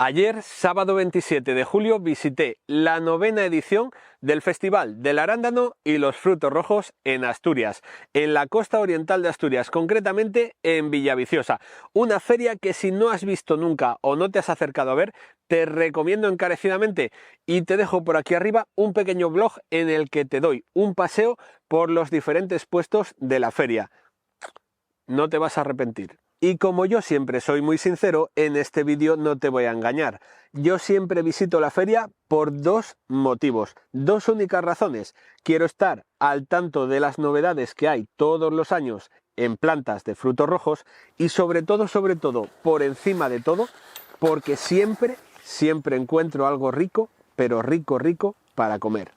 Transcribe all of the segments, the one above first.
Ayer, sábado 27 de julio, visité la 9ª edición del Festival del Arándano y los Frutos Rojos en Asturias, en la costa oriental de Asturias, concretamente en Villaviciosa. Una feria que si no has visto nunca o no te has acercado a ver, te recomiendo encarecidamente y te dejo por aquí arriba un pequeño blog en el que te doy un paseo por los diferentes puestos de la feria. No te vas a arrepentir. Y como yo siempre soy muy sincero, en este vídeo no te voy a engañar. Yo siempre visito la feria por dos motivos, dos únicas razones. Quiero estar al tanto de las novedades que hay todos los años en plantas de frutos rojos y sobre todo, por encima de todo, porque siempre encuentro algo rico, pero rico para comer.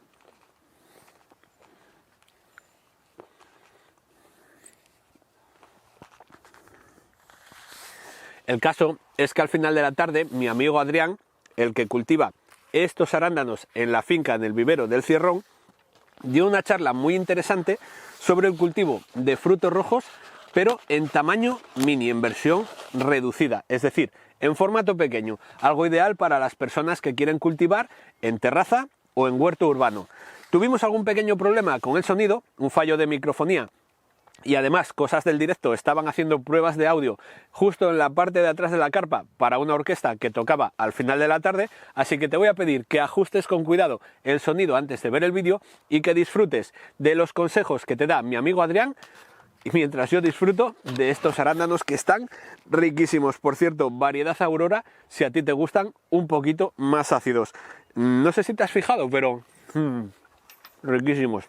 El caso es que al final de la tarde, mi amigo Adrián, el que cultiva estos arándanos en la finca en el vivero del Cierrón, dio una charla muy interesante sobre el cultivo de frutos rojos, pero en tamaño mini, en versión reducida, es decir, en formato pequeño, algo ideal para las personas que quieren cultivar en terraza o en huerto urbano. Tuvimos algún pequeño problema con el sonido, un fallo de microfonía, y además cosas del directo. Estaban haciendo pruebas de audio justo en la parte de atrás de la carpa para una orquesta que tocaba al final de la tarde, así que te voy a pedir que ajustes con cuidado el sonido antes de ver el vídeo y que disfrutes de los consejos que te da mi amigo Adrián y mientras yo disfruto de estos arándanos que están riquísimos. Por cierto, variedad Aurora, si a ti te gustan un poquito más ácidos. No sé si te has fijado, pero riquísimos.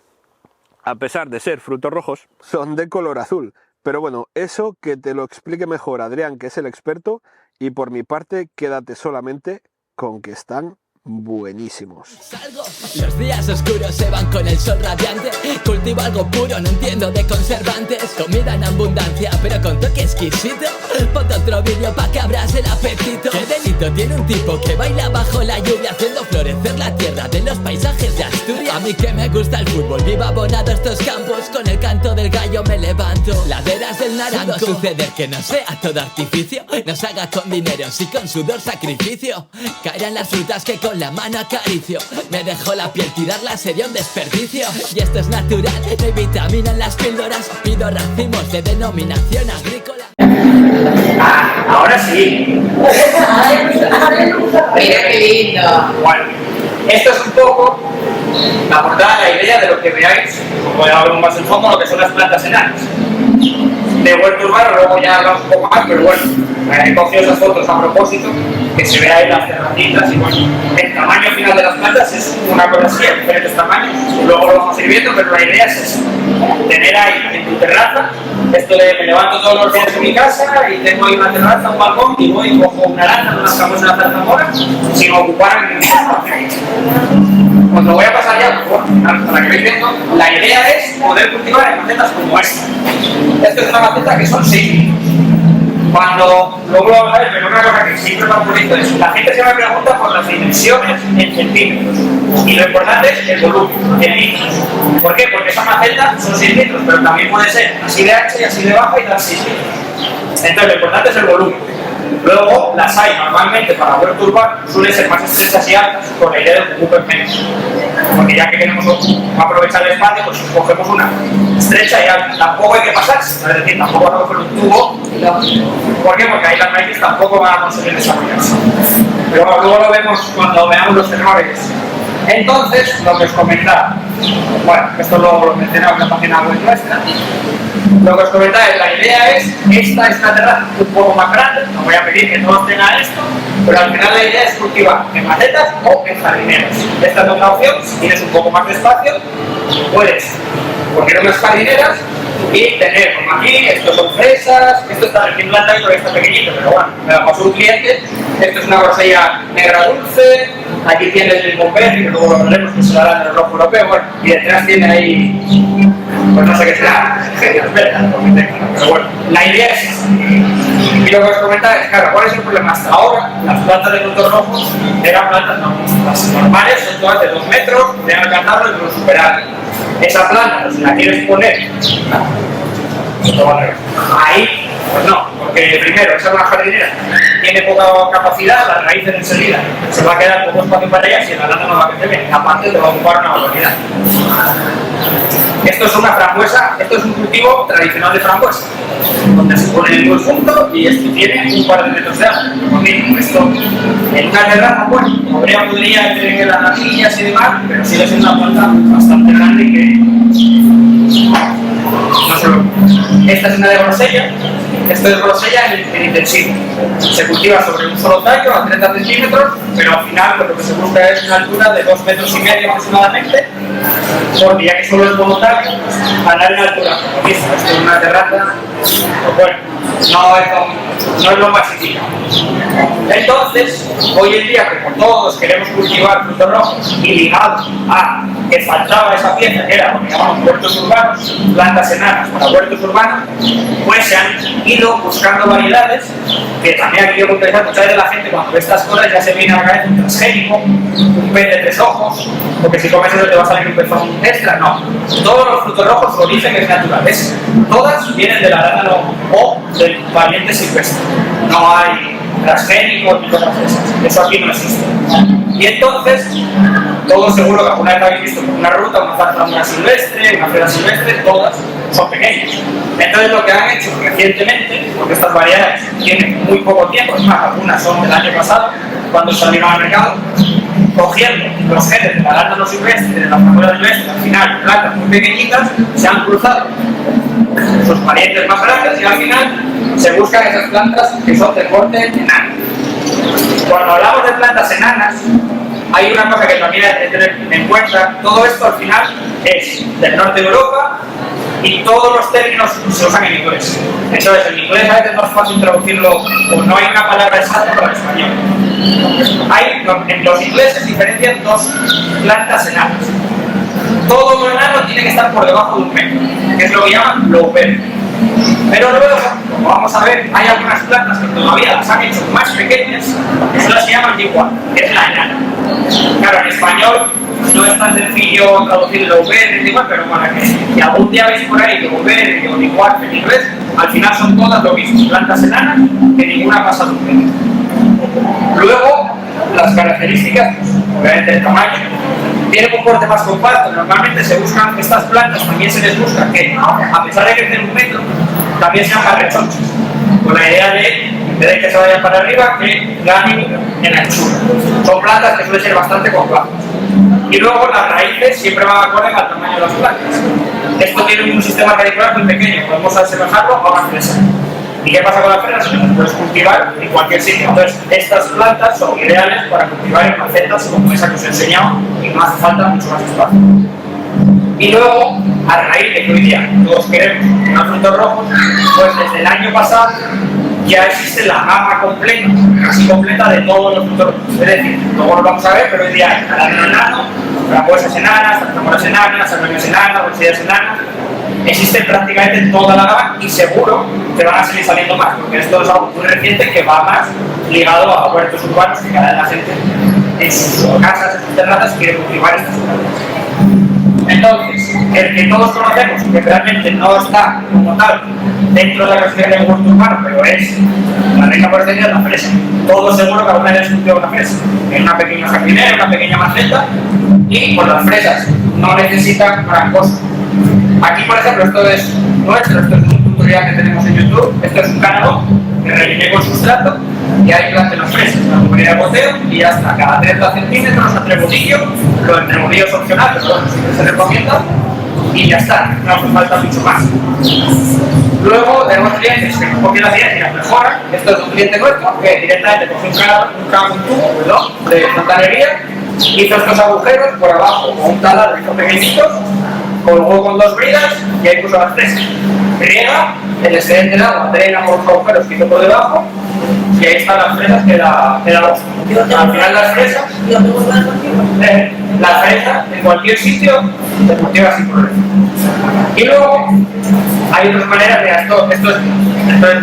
A pesar de ser frutos rojos, son de color azul. Pero bueno, eso que te lo explique mejor Adrián, que es el experto, y por mi parte quédate solamente con que están buenísimos. Los días oscuros se van con el sol radiante. Cultivo algo puro, no entiendo de conservantes. Comida en abundancia, pero con toque exquisito. Ponte otro vídeo pa' que abras el apetito. ¿Qué delito tiene un tipo que baila bajo la lluvia, haciendo florecer la tierra de los paisajes de Asturias? A mí que me gusta el fútbol, vivo abonado estos campos. Con el canto del gallo me levanto. Laderas del Naranco. Pudo suceder que no sea todo artificio, no se haga con dinero, sí con sudor sacrificio. Caerán las frutas que con la mano acaricio. Me dejó la piel, tirarla sería un desperdicio. Y esto es natural, no hay vitamina en las píldoras. Pido racimos de denominación agrícola. Ahora sí. Mira qué lindo. Bueno, esto es un poco la portada, la idea de lo que veáis, como hablamos más en fondo, lo que son las plantas enanas. De huerto urbano, luego ya hablamos un poco más, pero bueno, he cogido esas fotos a propósito, que se vea ahí las terracitas y bueno, el tamaño final de las plantas es una cosa así, en diferentes tamaños, luego lo vamos a ir viendo, pero la idea es eso, tener ahí en tu terraza, esto de me levanto todos los días en mi casa y tengo ahí una terraza, un balcón y voy y cojo una lata, unas famosas zarzamora, sin ocupar en mi espacio. Os lo voy a pasar ya, para que veáis viendo, la idea es poder cultivar en macetas como esta. Esta es una maceta que son 6 litros. Cuando luego lo vamos a ver, pero una cosa que siempre va por esto es, la gente se me pregunta por las dimensiones en centímetros. Y lo importante es el volumen, en litros. ¿Por qué? Porque esa maceta son 6 litros, pero también puede ser así de ancha y así de baja y dar 6 litros. Entonces lo importante es el volumen. Luego las hay normalmente para huerto urbano, suelen ser más estrechas y altas con la idea de que ocupen menos. Porque ya que queremos aprovechar el espacio, pues cogemos una estrecha y alta. Tampoco hay que pasarse, es decir, tampoco vamos a coger un tubo. ¿Por qué? Porque ahí las raíces tampoco van a conseguir desarrollarse. Pero bueno, luego lo vemos cuando veamos los errores. Entonces, lo que os comentaba, bueno, esto lo mencionamos en la página web nuestra. Lo que os comentaba es, la idea es, esta es una terraza un poco más grande, no voy a pedir que todos tengan esto, pero al final la idea es cultivar en macetas o en jardineras. Esta es otra opción, si tienes un poco más de espacio, puedes poner unas jardineras y tener, como aquí, estos son fresas, esto está recién plantado y todavía está pequeñito, pero bueno, me lo pasó un cliente, esto es una grosella negra dulce, aquí tienes el bomberry, que luego lo veremos que será el rojo europeo, bueno, y detrás tiene ahí, pues no sé qué será, pero bueno, la idea es esa. Y lo que os comentaba es, claro, ¿cuál es el problema? Hasta ahora, las plantas de frutos rojos eran plantas las normales, son todas de 2 metros, de alcanzarlo y de superar. Esa planta, si la quieres poner ahí, Pues no, porque primero, esa es una jardinera, tiene poca capacidad, las raíces enseguida se va a quedar poco espacio para ellas y el arándano no va a crecer bien, aparte te va a ocupar una barbaridad. Esto es una frambuesa, esto es un cultivo tradicional de frambuesa, donde se pone el junto y esto tiene un par de metros de alto. Esto en una terraza, bueno, podría tener las rajillas y demás, pero sigue siendo una planta bastante grande que no se lo... Esta es una de grosella, esto es grosella en intensivo. Se cultiva sobre un solo tallo a 30 centímetros, pero al final lo que se busca es una altura de 2,5 metros aproximadamente, porque ya que solo es mono tallo, ganar en altura. Esto es una terraza, pues bueno, no es lo más indicado. Entonces, hoy en día, como todos queremos cultivar frutos rojos y ligados a que faltaba esa pieza que era lo que llamamos huertos urbanos, plantas enanas para huertos urbanos, pues se han ido buscando variedades que también aquí yo contestar muchas veces la gente cuando ve estas cosas ya se viene a la cabeza un transgénico, un pez de 3 ojos, porque si comes eso te va a salir un pezón extra. No, todos los frutos rojos su origen es natural, todas vienen del arándano o del valiente silvestre, no hay transgénicos ni cosas de esas, eso aquí no existe. Y entonces, todos seguro que alguna vez habéis visto una ruta, una zarzamora silvestre, una fresa silvestre, todas son pequeñas. Entonces lo que han hecho recientemente, porque estas variedades tienen muy poco tiempo, es más, algunas son del año pasado, cuando salieron al mercado, cogiendo los genes del arándano silvestre, de la zarzamora silvestre, al final plantas muy pequeñitas, se han cruzado sus parientes más grandes y al final se buscan esas plantas que son de corte enano. Cuando hablamos de plantas enanas, hay una cosa que también hay que tener en cuenta. Todo esto al final es del norte de Europa y todos los términos se usan en inglés. Entonces, en inglés a veces no es fácil traducirlo o no hay una palabra exacta para el español. En los ingleses diferencian dos plantas enanas. Todo lo enano tiene que estar por debajo de 1 metro, que es lo que llaman low verde. Pero luego, como vamos a ver, hay algunas plantas que todavía las han hecho más pequeñas, que son las que llaman igual, que es la enana. Claro, en español no es tan sencillo traducir low verde igual, pero para que si algún día veis por ahí que low verde, que igual en inglés, al final son todas lo mismo, plantas enanas que ninguna pasa de 1 metro. Luego, las características, obviamente el tamaño, tienen un corte más compacto. Normalmente se buscan estas plantas, también se les busca que, a pesar de crecer 1 metro, también sean más rechonchas, con la idea de, en vez de que se vayan para arriba, que ganen en anchura. Son plantas que suelen ser bastante compactas. Y luego las raíces siempre van acorde al tamaño de las plantas. Esto tiene un sistema radicular muy pequeño, podemos asemejarlo a una fresa. ¿Y qué pasa con las fresas? Que las puedes cultivar en cualquier sitio. Entonces, estas plantas son ideales para cultivar en macetas como esa que os he enseñado y no hace falta mucho más espacio. Y luego, a raíz de que hoy día todos queremos unos frutos rojos, pues desde el año pasado ya existe la gama completa, casi completa de todos los frutos rojos. Es decir, luego lo vamos a ver, pero hoy día hay arándano enano, frambuesas enanas, zarzamoras enanas, arroñas enanas, grosellas enanas. Existe prácticamente toda la gama y seguro que van a seguir saliendo más, porque esto es algo muy reciente que va más ligado a huertos urbanos, que cada vez la gente en sus casas, en sus terrazas quiere cultivar estas plantas. Entonces, el que todos conocemos, que realmente no está como tal dentro de la clasificación de huerto urbano, pero es la reina por excelencia, la fresa. Todos seguro que alguna vez cultivado una fresa en una pequeña jardinera, una pequeña maceta, y por las fresas no necesitan gran cosa. Aquí, por ejemplo, esto es nuestro, esto es un tutorial que tenemos en YouTube, esto es un canal que rellené con sustrato y ahí planté las fresas, la tubería de goteo y ya está, cada 30 centímetros entre bolillo, lo entre bolillo es opcional, pero bueno, siempre se recomienda y ya está, no hace falta mucho más. Luego tenemos clientes que nos copian las ideas y las mejoran. Esto es un cliente nuestro que directamente coge un tubo de fontanería, hizo estos agujeros por abajo con un taladro de estos pequeñitos, colgó con 2 bridas y ahí puso las fresas. Riega, el excedente de agua drena por los agujeros que hizo por debajo y ahí están las fresas que da gusto. Al final las fresas en cualquier sitio se cultiva sin problema. Y luego hay otras maneras de esto es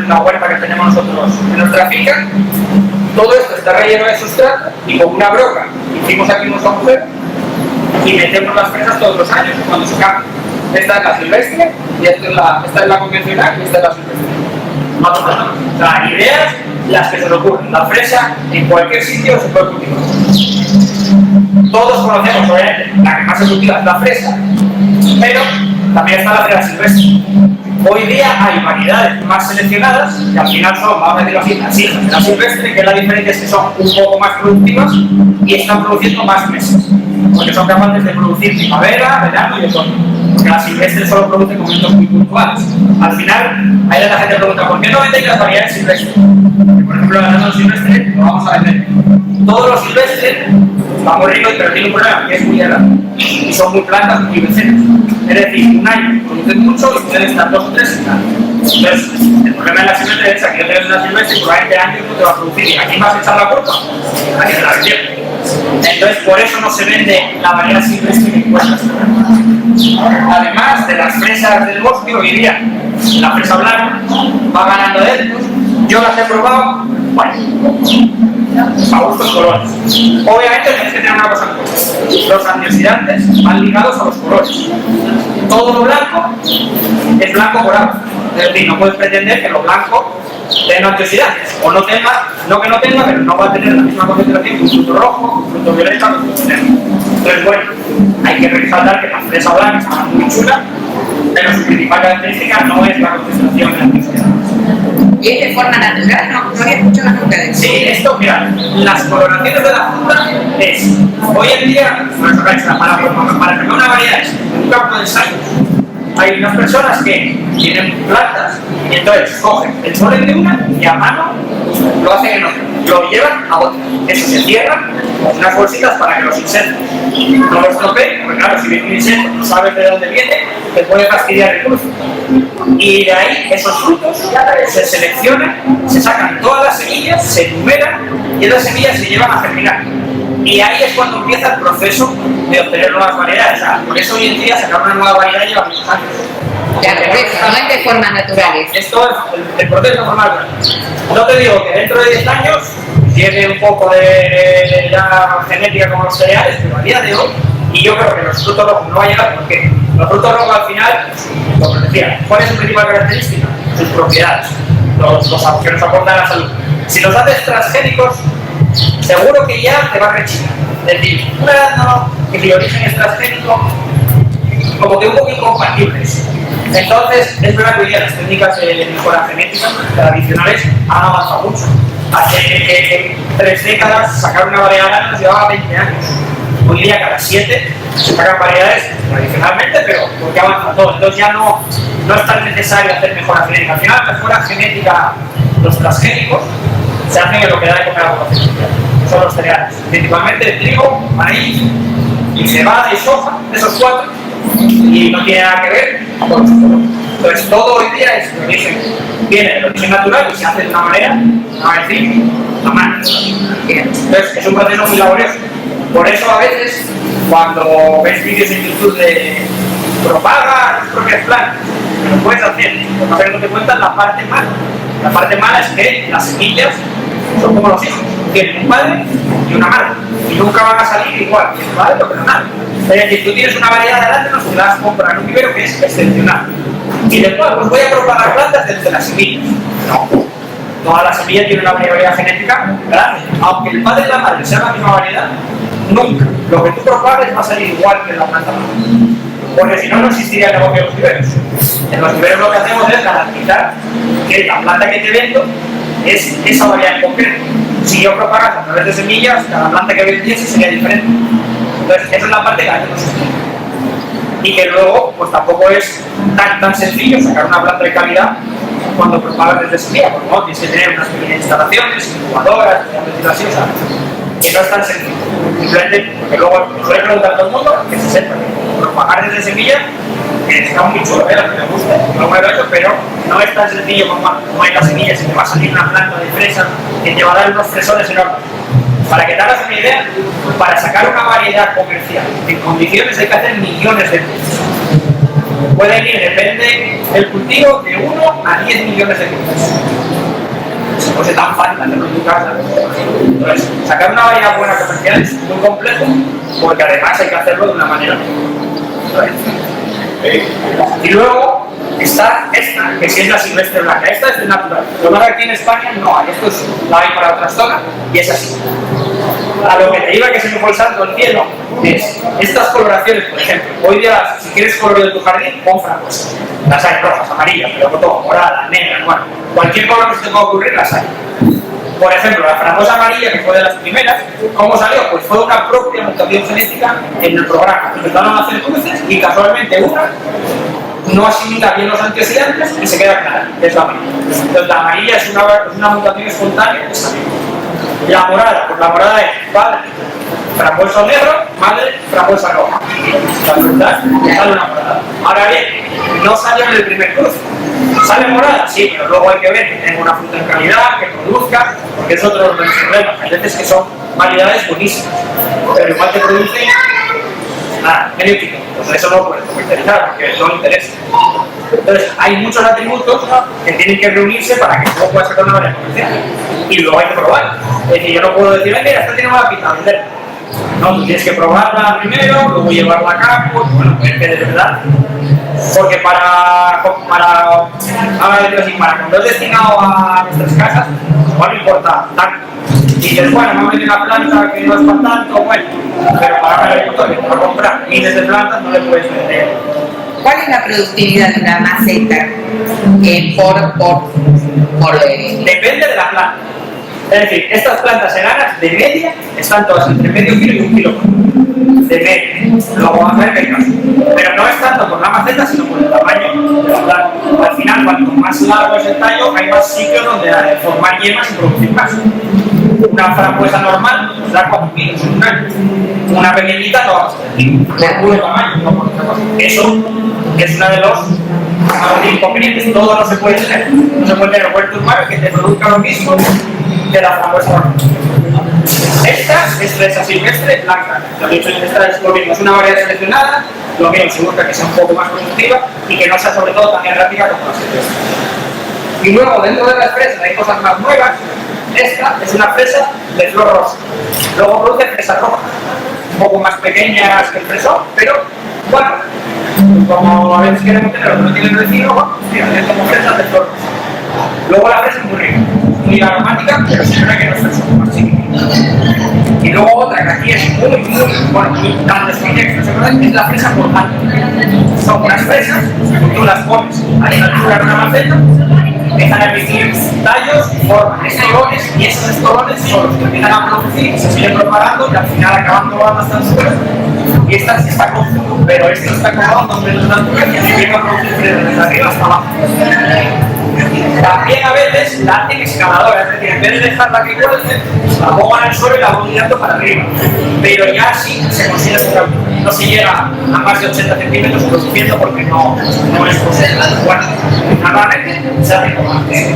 la huerta que tenemos nosotros en nuestra finca. Todo esto está relleno de sustrato y con una broca hicimos aquí unos agujeros y metemos las fresas todos los años cuando se cambian. Esta es la silvestre y esta es la convencional y esta es la silvestre. No hace falta. O sea, ideas las que se os ocurren. La fresa en cualquier sitio se puede cultivar. Todos conocemos, obviamente, la que más se cultiva es la fresa, pero también está la fresa silvestre. Hoy día hay variedades más seleccionadas que al final son, vamos a decirlo así, las hijas de la silvestre, que la diferencia es que son un poco más productivas y están produciendo más meses, porque son capaces de producir primavera, verano y otoño. Porque la silvestre solo produce momentos muy puntuales. Al final, ahí la gente pregunta, ¿por qué no vendéis las variedades silvestres? Por ejemplo, el arándanos silvestre lo vamos a vender. Todos los silvestres van muy ricos, pero tiene un problema, que es muy grande. Y son muy plantas muy vecenas. Es decir, un año producen mucho y pueden estar 2 o 3 sin nada. Entonces, el problema de la silvestre es que no tienes una silvestre y por 20 años no te va a producir. ¿Y aquí vas a echar la culpa? Aquí te la vendieron. Entonces, por eso no se vende la variedad silvestre que encuentras. Además de las fresas del bosque, hoy día la fresa blanca va ganando adeptos. Yo las he probado, bueno, a gustos colores. Obviamente tienes que tener una cosa en cuenta. Los antioxidantes van ligados a los colores. Todo lo blanco es blanco morado. Es decir, no puedes pretender que lo blanco tenga antioxidantes. O no tenga, no que no tenga, pero no va a tener la misma concentración que un fruto rojo, un fruto violeta, un fruto negro. Entonces, bueno, hay que resaltar que la fresa blanca está muy chula, pero su principal característica no es la concentración de antioxidantes. ¿Y es de forma natural? No había escuchado nunca de eso. Sí, esto, mira, las coloraciones de la fruta es, hoy en día, para sacar una variedad es un campo de ensayo. Hay unas personas que tienen plantas y entonces cogen el polen de una y a mano lo hacen en otra, lo llevan a otra. Eso se cierra con unas bolsitas para que los insectos no lo estropeen, porque claro, si viene un insecto no sabes de dónde viene, te puede fastidiar el cruce. Y de ahí esos frutos se seleccionan, se sacan todas las semillas, se enumeran y esas semillas se llevan a germinar. Y ahí es cuando empieza el proceso de obtener nuevas variedades. O sea, por eso hoy en día sacar una nueva variedad lleva muchos años. Ya, por eso, no es de forma natural. Esto es el proceso de forma natural. No te digo que dentro de 10 años tiene un poco de ya genética como los cereales, pero a día de hoy, y yo creo que los frutos rojos no va a llegar, porque los frutos rojos al final, como les decía, ¿cuál es su principal característica? Sus propiedades, los que nos aportan a la salud. Si los haces transgénicos, seguro que ya te va a rechinar. Es decir, un arándano que de origen es transgénico, como que un poco incompatibles. Entonces, es verdad que hoy día las técnicas de mejora genética tradicionales han avanzado mucho. Hace 3 décadas sacar una variedad de arándanos llevaba 20 años. Hoy día cada 7 se sacan variedades tradicionalmente, pero porque avanza todo. Entonces ya no es tan necesario hacer mejora genética. Al final, la mejora genética, los transgénicos, se hacen en lo que da de comer a la población mundial. Son los cereales, principalmente trigo, maíz y cebada y soja, esos 4, y no tiene nada que ver con los colores. Entonces todo hoy día es de origen, viene del origen natural y se hace de una manera, no a decir, a mano. Entonces es un proceso muy laborioso. Por eso a veces, cuando ves vídeos en YouTube de propaga tus propias plantas, lo puedes hacer, porque no te cuentan la parte mala. La parte mala es que las semillas son como los hijos, tienen un padre y una madre, y nunca van a salir igual, que su padre o que su madre. Es decir, tú tienes una variedad de arándanos que la vas a comprar en un vivero que es excepcional. Y después, pues voy a propagar plantas desde las semillas. No, todas las semillas tienen una variedad genética grande. Aunque el padre y la madre sean la misma variedad, nunca lo que tú propagues va a salir igual que la planta madre. Porque si no, no existiría el negocio de los viveros. En los viveros lo que hacemos es garantizar que la planta que te vendo es esa variedad en concreto. Si yo propagas a través de semillas, cada planta que vendiese sería diferente. Entonces, esa es la parte que hacemos. Y que luego, pues tampoco es tan sencillo sacar una planta de calidad cuando propagas desde semilla, porque no, tienes que tener unas pequeñas instalaciones, incubadoras, así, o sea, que no es tan sencillo. Simplemente, porque luego me suele preguntar a todo el mundo que se sepa que propagar desde semilla está muy chulo, lo que me gusta, no me lo he hecho, pero no es tan sencillo como en las semillas, y te va a salir una planta de fresa que te va a dar unos fresones enormes. Para que te hagas una idea, para sacar una variedad comercial en condiciones hay que hacer millones de cosas. Pueden ir, depende del cultivo, de 1 a 10 millones de cosas. No es tan fácil hacerlo en tu casa. Entonces, sacar una variedad buena comercial es muy complejo, porque además hay que hacerlo de una manera. Y luego está esta, que sí es la silvestre blanca. Esta es natural. Lo que aquí en España no hay. Esto la hay para otras zonas y es así. A lo que te iba, que se me fue el salto al cielo, es estas coloraciones, por ejemplo. Hoy día, si quieres color de tu jardín, pon frambuesas. Las hay rojas, amarillas, pero todo, moradas, negras, bueno, cualquier color que se te pueda ocurrir, las hay. Por ejemplo, la frambuesa amarilla, que fue de las primeras, ¿cómo salió? Pues fue una propia mutación genética en el programa. Empezaron a hacer cruces y casualmente una no asimila bien los antioxidantes y se queda clara, que es la amarilla. Entonces la amarilla es una mutación espontánea que salió. La morada, pues la morada es padre frambuesa negro, madre frambuesa roja. La fruta sale una morada. Ahora bien, no salió en el primer cruce. ¿Sale morada? Sí, pero luego hay que ver que tenga una fruta en calidad, que produzca, porque es otro de los problemas. Hay veces que son variedades buenísimas, pero igual te producen nada, medio kilo. Entonces eso no lo puedes comercializar porque no le interesa. Entonces hay muchos atributos que tienen que reunirse para que luego pueda sacar una variedad comercial. Y luego hay que probar. Es decir, yo no puedo decir, mira, esta tiene mala pinta, vender. No, tú tienes que probarla primero, luego llevarla a campo, bueno, ver que de verdad. Porque para cuando es destinado a nuestras casas, igual no importa tanto. Y dices, bueno, me voy a meter una planta que no es para tanto, bueno, pero para un agricultor que te va a comprar miles de plantas no le puedes vender. ¿Cuál es la productividad de una maceta Depende de la planta. Es decir, estas plantas enanas de media están todas entre medio kilo y 1 kilo. De media. Luego va a ver que hay caso. Pero no es tanto por la maceta, sino por el tamaño de la planta. Al final, cuanto más largo es el tallo, hay más sitios donde formar yemas y producir más. Una frambuesa normal nos da 4 kilos en un año. Una pequeñita no va a ser por puro tamaño, no por otra cosa. Eso es uno de los inconvenientes. Todo no se puede tener. No se puede tener huerto urbano que te produzca lo mismo de la frambuesa normal. Esta es fresa silvestre blanca. Esta es lo mismo, es una variedad seleccionada. Lo mismo se busca que sea un poco más productiva y que no sea sobre todo tan errática como la silvestre. Y luego dentro de las fresas hay cosas más nuevas. Esta es una fresa de flor rosa. Luego produce fresas rojas, un poco más pequeñas que el fresón, pero bueno, como a veces queremos tener lo que no tiene el vecino, mira, es como fresas de flor rosa. Luego la fresa es muy rica, muy aromática, pero siempre que no es fresón, más chiquitita. Y luego otra que aquí es muy tan desconecta, es la fresa portante. Son unas fresas que tú las pones a la altura de una maceta, empiezan a emitir tallos, forman estolones y esos estolones son los que empiezan a producir, se siguen propagando y al final acaban probando hasta el suelo. Y esta sí está cruza, pero esto está acabado a 2 metros de altura y empieza a producir desde arriba hasta abajo. También a veces la hacen excavadora, es decir, en vez de dejarla que cuelgue, la pongan en el suelo y la van tirando para arriba. Pero ya sí se considera que no se llega a más de 80 centímetros produciendo porque no es posible. Bueno, normalmente se hace como antes.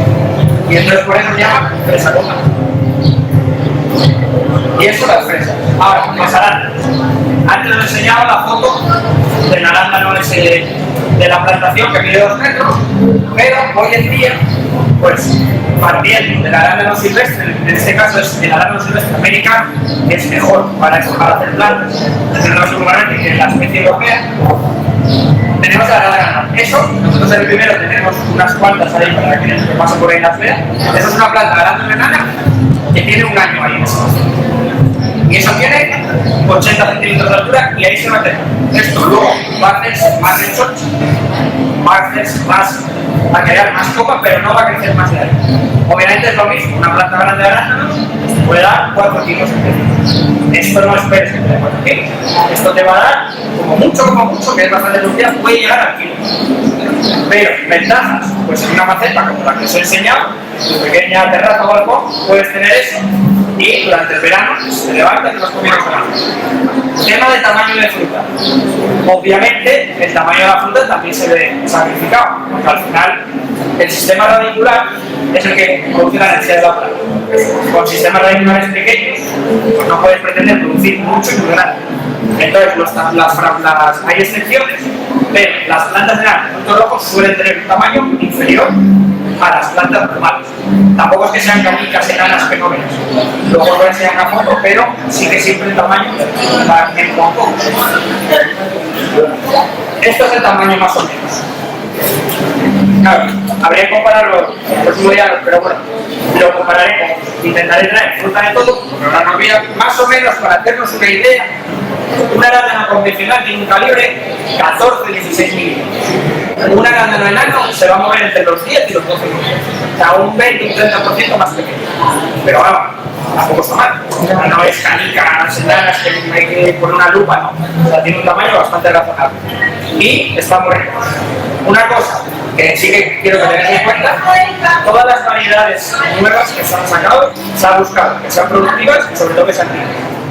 Y entonces por eso se llama fresa coja. Y eso las fresas. Ahora, las arándanos. Antes os enseñaba la foto del arándano ese de la plantación que mide 2 metros, pero hoy en día, pues partiendo del arándano silvestre, en este caso es el arándano silvestre americano, que es mejor para hacer plantas, seguramente que la especie europea, tenemos el arándano. Eso, nosotros el primero tenemos unas cuantas ahí para que pase por ahí las vean. Eso es una planta de arándano enana que tiene 1 año ahí en ese caso. Y eso tiene 80 centímetros de altura y ahí se va a tener. Esto luego va a hacerse más rechocho, va a hacerse más, va a crear más copa, pero no va a crecer más de ahí. Obviamente es lo mismo, una planta grande de arándanos puede dar 4 kilos de peso. Esto no esperes que te dé 4 kilos. Esto te va a dar, como mucho, que es bastante productiva, puede llegar al kilo. Pero ventajas, pues en una maceta como la que os he enseñado, tu pequeña terraza o balcón, puedes tener eso. Y durante el verano se levanta y te vas comiendo con agua. Tema de tamaño de fruta. Obviamente el tamaño de la fruta también se ve sacrificado, porque al final el sistema radicular es el que produce la energía de la planta. Con sistemas radiculares pequeños, pues no puedes pretender producir mucho y muy grande. Entonces hay excepciones, pero las plantas de frutos rojos suelen tener un tamaño inferior a las plantas normales. Tampoco es que sean canicas enanas que no veas. Luego lo enseñan a foto, pero sí que siempre el tamaño va en poco. Esto es el tamaño más o menos. Claro, habría que compararlo el próximo día, pero bueno, lo compararé, intentaré traer fruta de todo, pero ahora no olvido, más o menos para hacernos una idea, una arándano convencional tiene un calibre 14-16 milímetros. Un arándano enano se va a mover entre los 10 y los 12 milímetros, o sea, un 20-30% más pequeño. Pero vamos, tampoco está mal. No es canicas enanas que hay que poner una lupa, no. O sea, tiene un tamaño bastante razonable. Y está muy rico. Una cosa que sí que quiero que tengáis en cuenta, todas las variedades nuevas que se han sacado, se ha buscado que sean productivas y sobre todo que sean libres.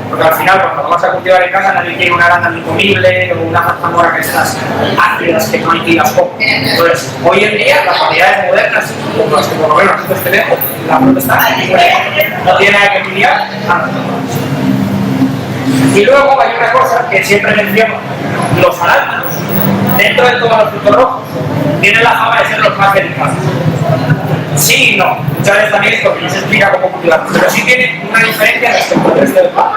Porque al final, cuando lo vas a cultivar en casa, nadie quiere una arándano incomible o una zarzamora que estas ácidas que no hay que las comer. Entonces, hoy en día, las variedades modernas, como las que por lo menos nosotros tenemos, la fruta está aquí, no tiene nada que envidiar a nosotros. Y luego hay una cosa que siempre menciono, los arándanos, dentro de todos los frutos rojos, tienen la fama de ser los más delicados. Sí y no, muchas veces también es porque no se explica cómo cultivarlos, pero sí tienen una diferencia respecto al resto del pan.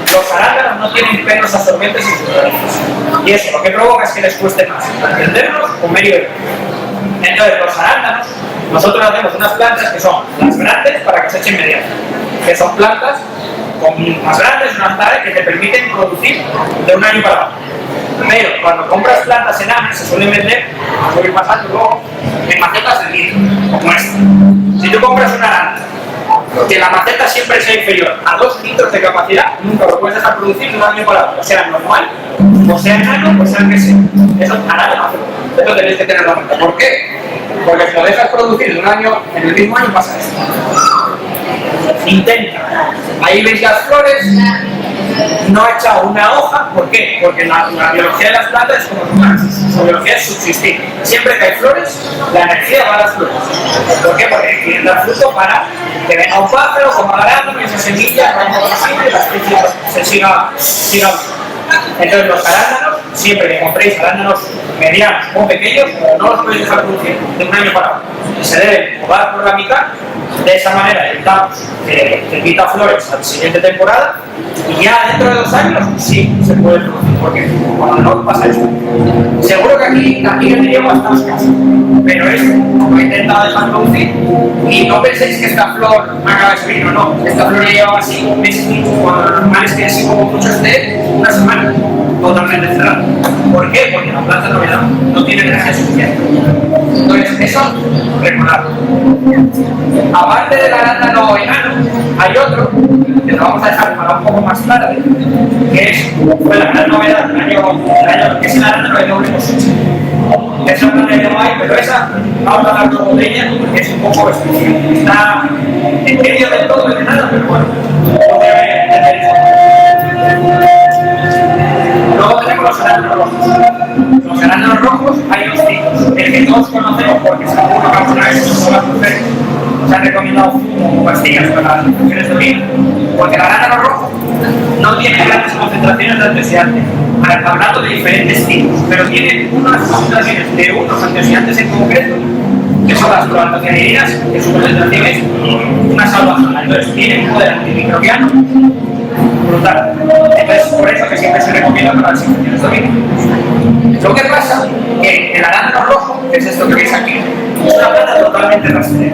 Los arándanos no tienen pelos absorbentes en sus raíces, y eso lo que provoca es que les cueste más entenderlos o medio. Entonces, los arándanos, nosotros hacemos unas plantas que son las grandes para que se echen medianas, que son plantas más grandes, unas tales que te permiten producir de un año para otro. Pero cuando compras plantas enanas se suelen vender, a subir más alto luego, en macetas de litro, como esta. Si tú compras una arándano, que la maceta siempre sea inferior a 2 litros de capacidad, nunca lo puedes dejar producir de un año para otro, sea normal, o sea enano, o sea que sea. Eso es arándano. Esto tenéis que tenerlo en cuenta. ¿Por qué? Porque si lo dejas producir de un año, en el mismo año pasa esto. Intenta. Ahí veis las flores, no ha echado una hoja. ¿Por qué? Porque la biología de las plantas es como humanas, su biología es subsistir. Siempre que hay flores, la energía va a las flores. ¿Por qué? Porque quieren dar fruto para que venga un pájaro, como arándano, y esas semillas vayan por y la especie se siga. Entonces los arándanos, siempre que compréis arándanos medianos o pequeños, no los podéis dejar producir de un año para otro. Se deben podar por la mitad, de esa manera evitamos que quita flores a la siguiente temporada, y ya dentro de 2 años sí se puede producir, porque cuando no pasa esto. Seguro que aquí tendríamos bastante escaso, pero esto lo he intentado dejar producir, y no penséis que esta flor me acaba de subir, no, esta flor ya lleva así un mes y cuando lo normal es que así como mucho esté una semana totalmente cerrada. ¿Por qué? Porque la planta no tiene energía suficiente. Entonces eso, recordad. Aparte del arándano enano, hay otro que lo vamos a dejar para un poco más tarde, que fue la gran novedad del año, que es el arándano de doble cosecha. Esa planta ya no hay, pero esa vamos a hablar luego de ella porque es un poco especial. Está en medio de todo el enano, pero bueno, no voy a entender eso. Luego tenemos los arándanos rojos. Los arándanos rojos hay 2 tipos. El que todos conocemos porque seguro que alguna vez se han recomendado fumo o pastillas para las infecciones de orina, porque el arándano rojo no tiene grandes concentraciones de antioxidantes, hablando de diferentes tipos, pero tiene unas concentraciones de unos antioxidantes en concreto, que son las proantocianidinas, que su concentración es una salvajada. Entonces tiene un poder antimicrobiano brutal. Entonces, por eso que siempre se recomienda para las infecciones de orina. Lo que pasa que el arándano rojo, que es esto que veis aquí, es una planta totalmente rastrera.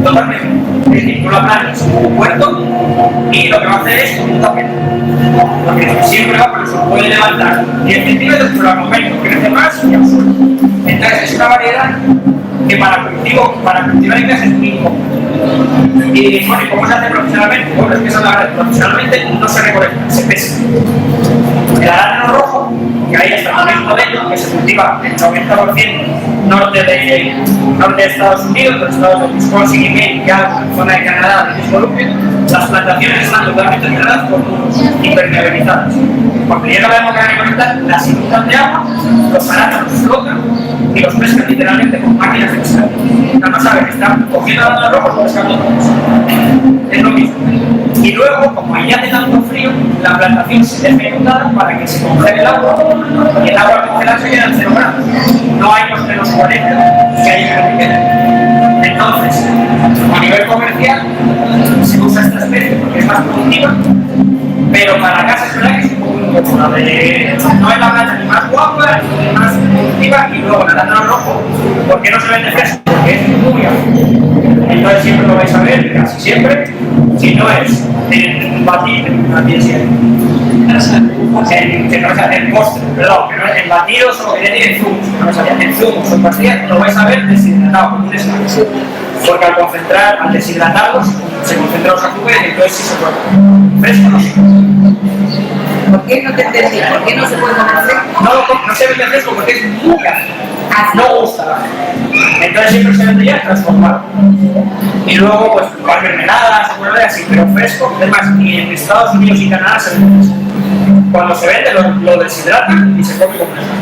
Totalmente. Es decir, tú la plantas en un puerto y lo que va a hacer es un tapete. Porque siempre va por el suelo. Puede levantar 10 centímetros, pero al momento crece más y al suelo. Entonces, es una variedad que para cultivar en casa es muy incómodo. Y bueno, ¿cómo se hace profesionalmente? Bueno, es que eso la verdad, profesionalmente no se recolecta, se pesa. El arándano rojo, que hay hasta el momento de ello, que se cultiva el 90% norte de Estados Unidos, de los estados de Wisconsin y Maine, ya zona de Canadá, de Columbia, las plantaciones están totalmente cerradas por muros, impermeabilizadas. Cuando llega la época de recolectar, las inundan de agua, los arándanos flotan y los pescan literalmente con máquinas de pescar. No saben que están cogiendo arándanos rojos o pescando otros. Es lo mismo. Y luego, como ahí hace tanto frío, la plantación se deja inundada para que se congele el agua, y el agua al congelarse queda en 0 grados. No hay los menos 40 que hay en la etiqueta. Entonces, a nivel comercial, se usa esta especie porque es más productiva, pero para casa es verdad que es un poco incómodo. como la de, no es la planta ni más guapa, ni más productiva, y luego el arándano rojo, ¿por qué no se vende fresco? Porque es muy ácido. Entonces siempre lo vais a ver, casi siempre, si no es en batido, en postre, perdón, que no es en batidos o que ya tienen zumos, que no sabía, en zumos o pastillas, lo vais a ver deshidratado como un snack. Porque al deshidratarlos, se concentran los azúcares y entonces sí se puede. Fresco no se puede. ¿Por qué no te entendí? ¿Por qué no se puede comer fresco? No se vende fresco porque es muy ácido. No gusta la gente. Entonces siempre se vende ya transformado. Y luego, pues, igual mermeladas, se puede ver así, pero fresco, además, ni en Estados Unidos y Canadá se vende fresco. Cuando se vende, lo deshidratan y se come con fresco.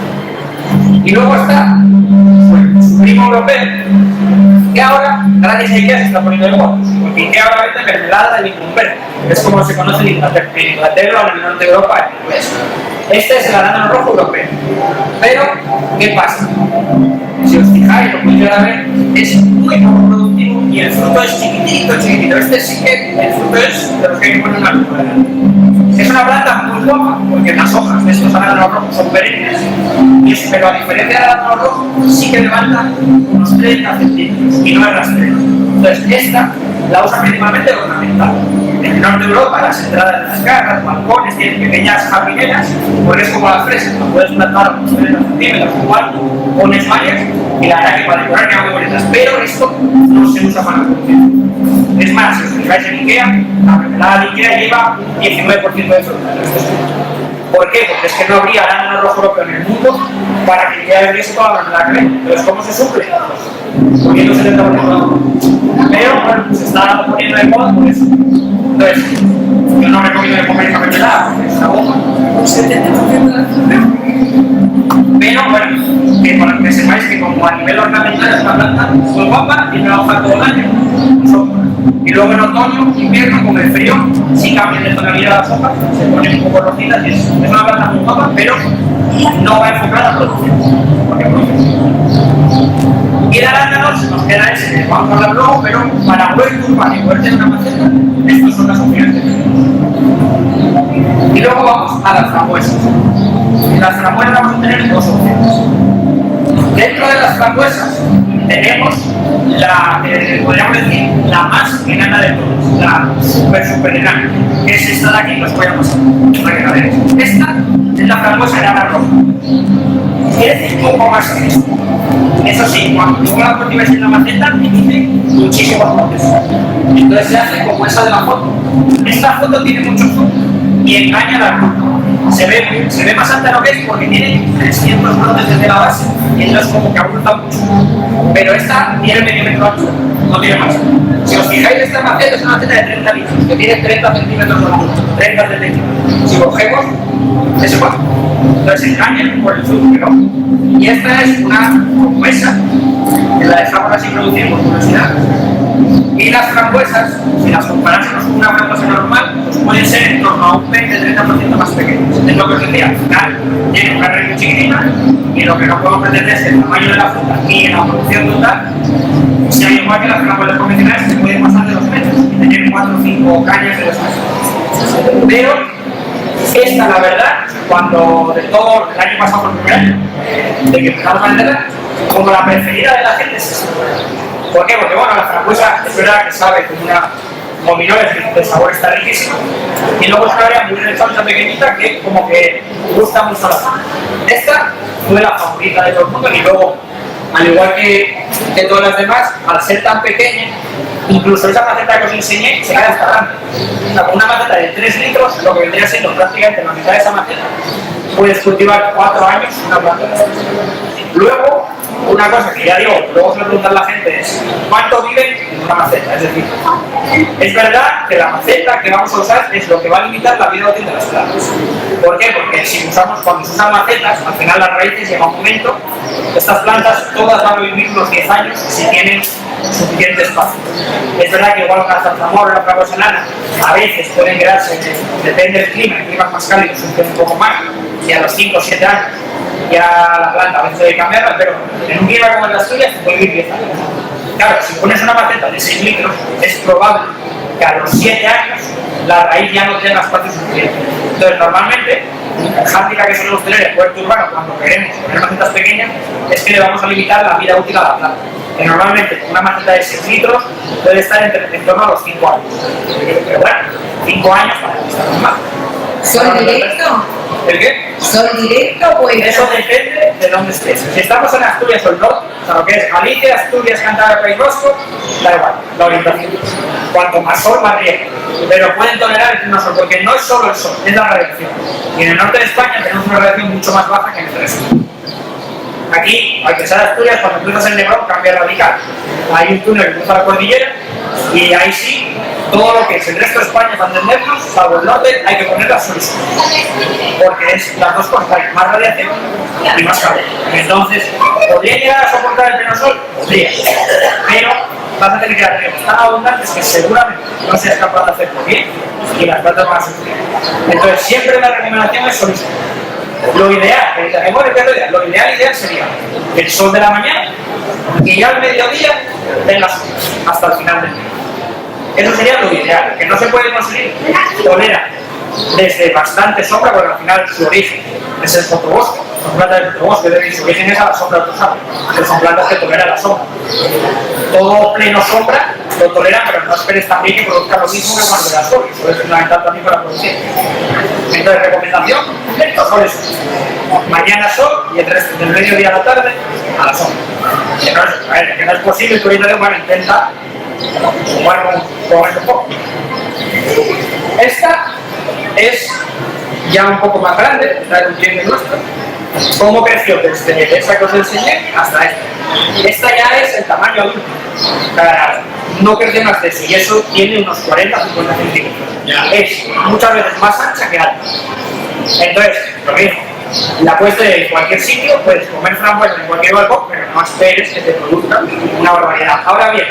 Y luego está pues, su primo europeo, que ahora, gracias a IKEA, se está poniendo de moda. Porque IKEA ahora vende mermelada de limón verde. Es como se conoce en Inglaterra o en el norte de Europa en inglés. Este es el arándano rojo europeo. Pero, ¿qué pasa? Si os fijáis, lo podéis ver, es muy poco productivo y el fruto es chiquitito, chiquitito. Este sí que el fruto es de los que hay que poner una luz. Es una planta muy guapa, porque las hojas de estos arándanos rojos son perennes, pero a diferencia del arándano rojo, sí que levanta unos 30 centímetros y no es rastrero. Entonces, esta la usa principalmente ornamental. En el norte de Europa, las entradas de las casas, balcones, tienen pequeñas jardineras, porque es como la fresa, la puedes plantar a unos 30 centímetros, igual, pones mallas y la verdad que para decorar quedan muy bonitas. Pero esto no se usa para la producción. Es más, si os fijáis en IKEA, la mermelada de IKEA lleva 19% de fruta. ¿Por qué? Porque es que no habría arándano rojo europeo en el mundo para que IKEA vendiese toda la mermelada que vende. Entonces, ¿cómo se suple? Poniendo 70% de pero bueno, se está poniendo de moda por eso. Entonces, yo no recomiendo de comer esta mermelada porque es una bomba. Un 70% de azúcar. Pero bueno, que para que sepáis que como a nivel ornamental es una planta muy guapa, tiene una hoja todo el año. Y luego en otoño, invierno, con el frío, sí cambian de tonalidad las hojas, se ponen un poco rojitas y es una planta muy guapa, pero no va enfocada a producción. Porque produce. Y el arándano se nos queda ese, que vamos a hablar luego, pero para huerto urbano y huerto en una maceta, estas son las opciones que tenemos. Y luego vamos a las frambuesas. En las frambuesas vamos a tener dos opciones. Dentro de las frambuesas tenemos la, podríamos decir, la más enana de todas, la super enana, que es esta de aquí, que os voy a pasar para que la veáis. Esta es la frambuesa enana roja. Es un poco más que esta. Eso sí, cuando luego la cultiváis en la maceta, emite muchísimos brotes. Entonces se hace como esa de la foto. Esta foto tiene mucho zoom y engaña la ruta. Se ve más alta lo que es porque tiene 300 brotes desde la base y entonces como que abulta mucho. Pero esta tiene medio metro ancho, no tiene más. Si os fijáis, esta maceta es una maceta de 30 litros, que tiene 30 centímetros de altura, 30 centímetros. Si cogemos, es igual. Entonces engañan por el zoom, pero y esta es una como esa, que la dejamos así producir por curiosidad. Y las frambuesas, si las comparásemos con una frambuesa normal, pues pueden ser en torno a un 20-30% más pequeñas. Es lo que os decía, al final tiene una raíz chiquitina y lo que no podemos pretender es que el tamaño de la fruta y en la producción total sea igual que las frambuesas convencionales que pueden pasar de 2 metros y tener 4 o 5 cañas de 2 metros. Pero esta, la verdad, cuando de todo el año pasado por el primer año, de que empezamos a venderla, como la preferida de la gente es esta. ¿Por qué? Porque bueno, la frambuesa es verdad que sabe como una gominola, el sabor está riquísimo, y luego es una área muy recta, pequeñita, que como que gusta mucho a la gente. Esta fue la favorita de todo el mundo y luego, al igual que todas las demás, al ser tan pequeña, incluso esa maceta que os enseñé se cae hasta grande. O sea, con una maceta de 3 litros, lo que vendría siendo prácticamente la mitad de esa maceta, puedes cultivar 4 años una planta. Luego, una cosa que ya digo, luego se lo preguntan a la gente es ¿cuánto viven en una maceta? Es decir, es verdad que la maceta que vamos a usar es lo que va a limitar la vida útil de las plantas. ¿Por qué? Porque si cuando se usan macetas, al final las raíces llega un momento, estas plantas todas van a vivir unos 10 años si tienen suficiente espacio. Es verdad que igual que la zarzamora o la frambuesa enana a veces pueden quedarse, depende del clima, en climas más cálidos un poco más, y a los 5 o 7 años ya la planta a veces debe cambiarla, pero en un clima como el de Asturias puede vivir 10 años. Claro, si pones una maceta de 6 litros, es probable que a los 7 años la raíz ya no tenga espacio suficiente. Entonces, normalmente, el hándicap que solemos tener en puerto urbano cuando queremos poner macetas pequeñas es que le vamos a limitar la vida útil a la planta. Que normalmente una maceta de 6 litros puede estar en torno a los 5 años. Pero bueno, 5 años para que está normal. ¿Sol directo? ¿El qué? ¿Sol directo? Pues Eso depende de dónde estés. Si estamos en Asturias o el norte, o sea, lo que es Galicia, Asturias, Cantabria, País Vasco, da igual, la orientación. Cuanto más sol, más riesgo. Pero pueden tolerar el pleno sol, porque no es solo el sol, es la radiación. Y en el norte de España tenemos una radiación mucho más baja que en el resto. Aquí, al que sea de Asturias, cuando cruzas el Nebrón, cambia radical. Hay un túnel que cruza la cordillera y ahí sí, todo lo que es el resto de España, para entendernos, salvo el norte, hay que poner la sol. Porque es las dos cosas, hay más radiación y más calor. Entonces, ¿podría llegar a soportar el pleno sol? Podría. Pero vas a tener que dar riegos tan abundantes que seguramente no seas capaz de hacerlo bien y las plantas van a sufrir. Entonces, siempre la recomendación es solista. Lo ideal, lo ideal sería el sol de la mañana y ya al mediodía en las sombras, hasta el final del día. Eso sería lo ideal, que no se puede conseguir. Tolera desde bastante sombra, porque al final su origen es el sotobosque. Son plantas de sotobosque, y su origen es a la sombra total, que son plantas que toleran la sombra. Todo pleno sombra lo toleran, pero no esperes también que produzca lo mismo que cuando da sol, eso es fundamental también para producir. Entonces, recomendación, estos soles, mañana sol y el resto del mediodía a la tarde a la sombra. Que no es posible que ahorita de humano intenta jugar con esto un poco. Esta es ya un poco más grande, esta es un cliente nuestro. ¿Cómo creció desde esa que os enseñé hasta esta? Esta ya es el tamaño adulto. No crece más de eso y eso tiene unos 40-50 centímetros. Es muchas veces más ancha que alta. Entonces, lo mismo, la puedes tener en cualquier sitio, puedes comer frambuesas en cualquier balcón, pero no esperes que te produzca una barbaridad. Ahora bien,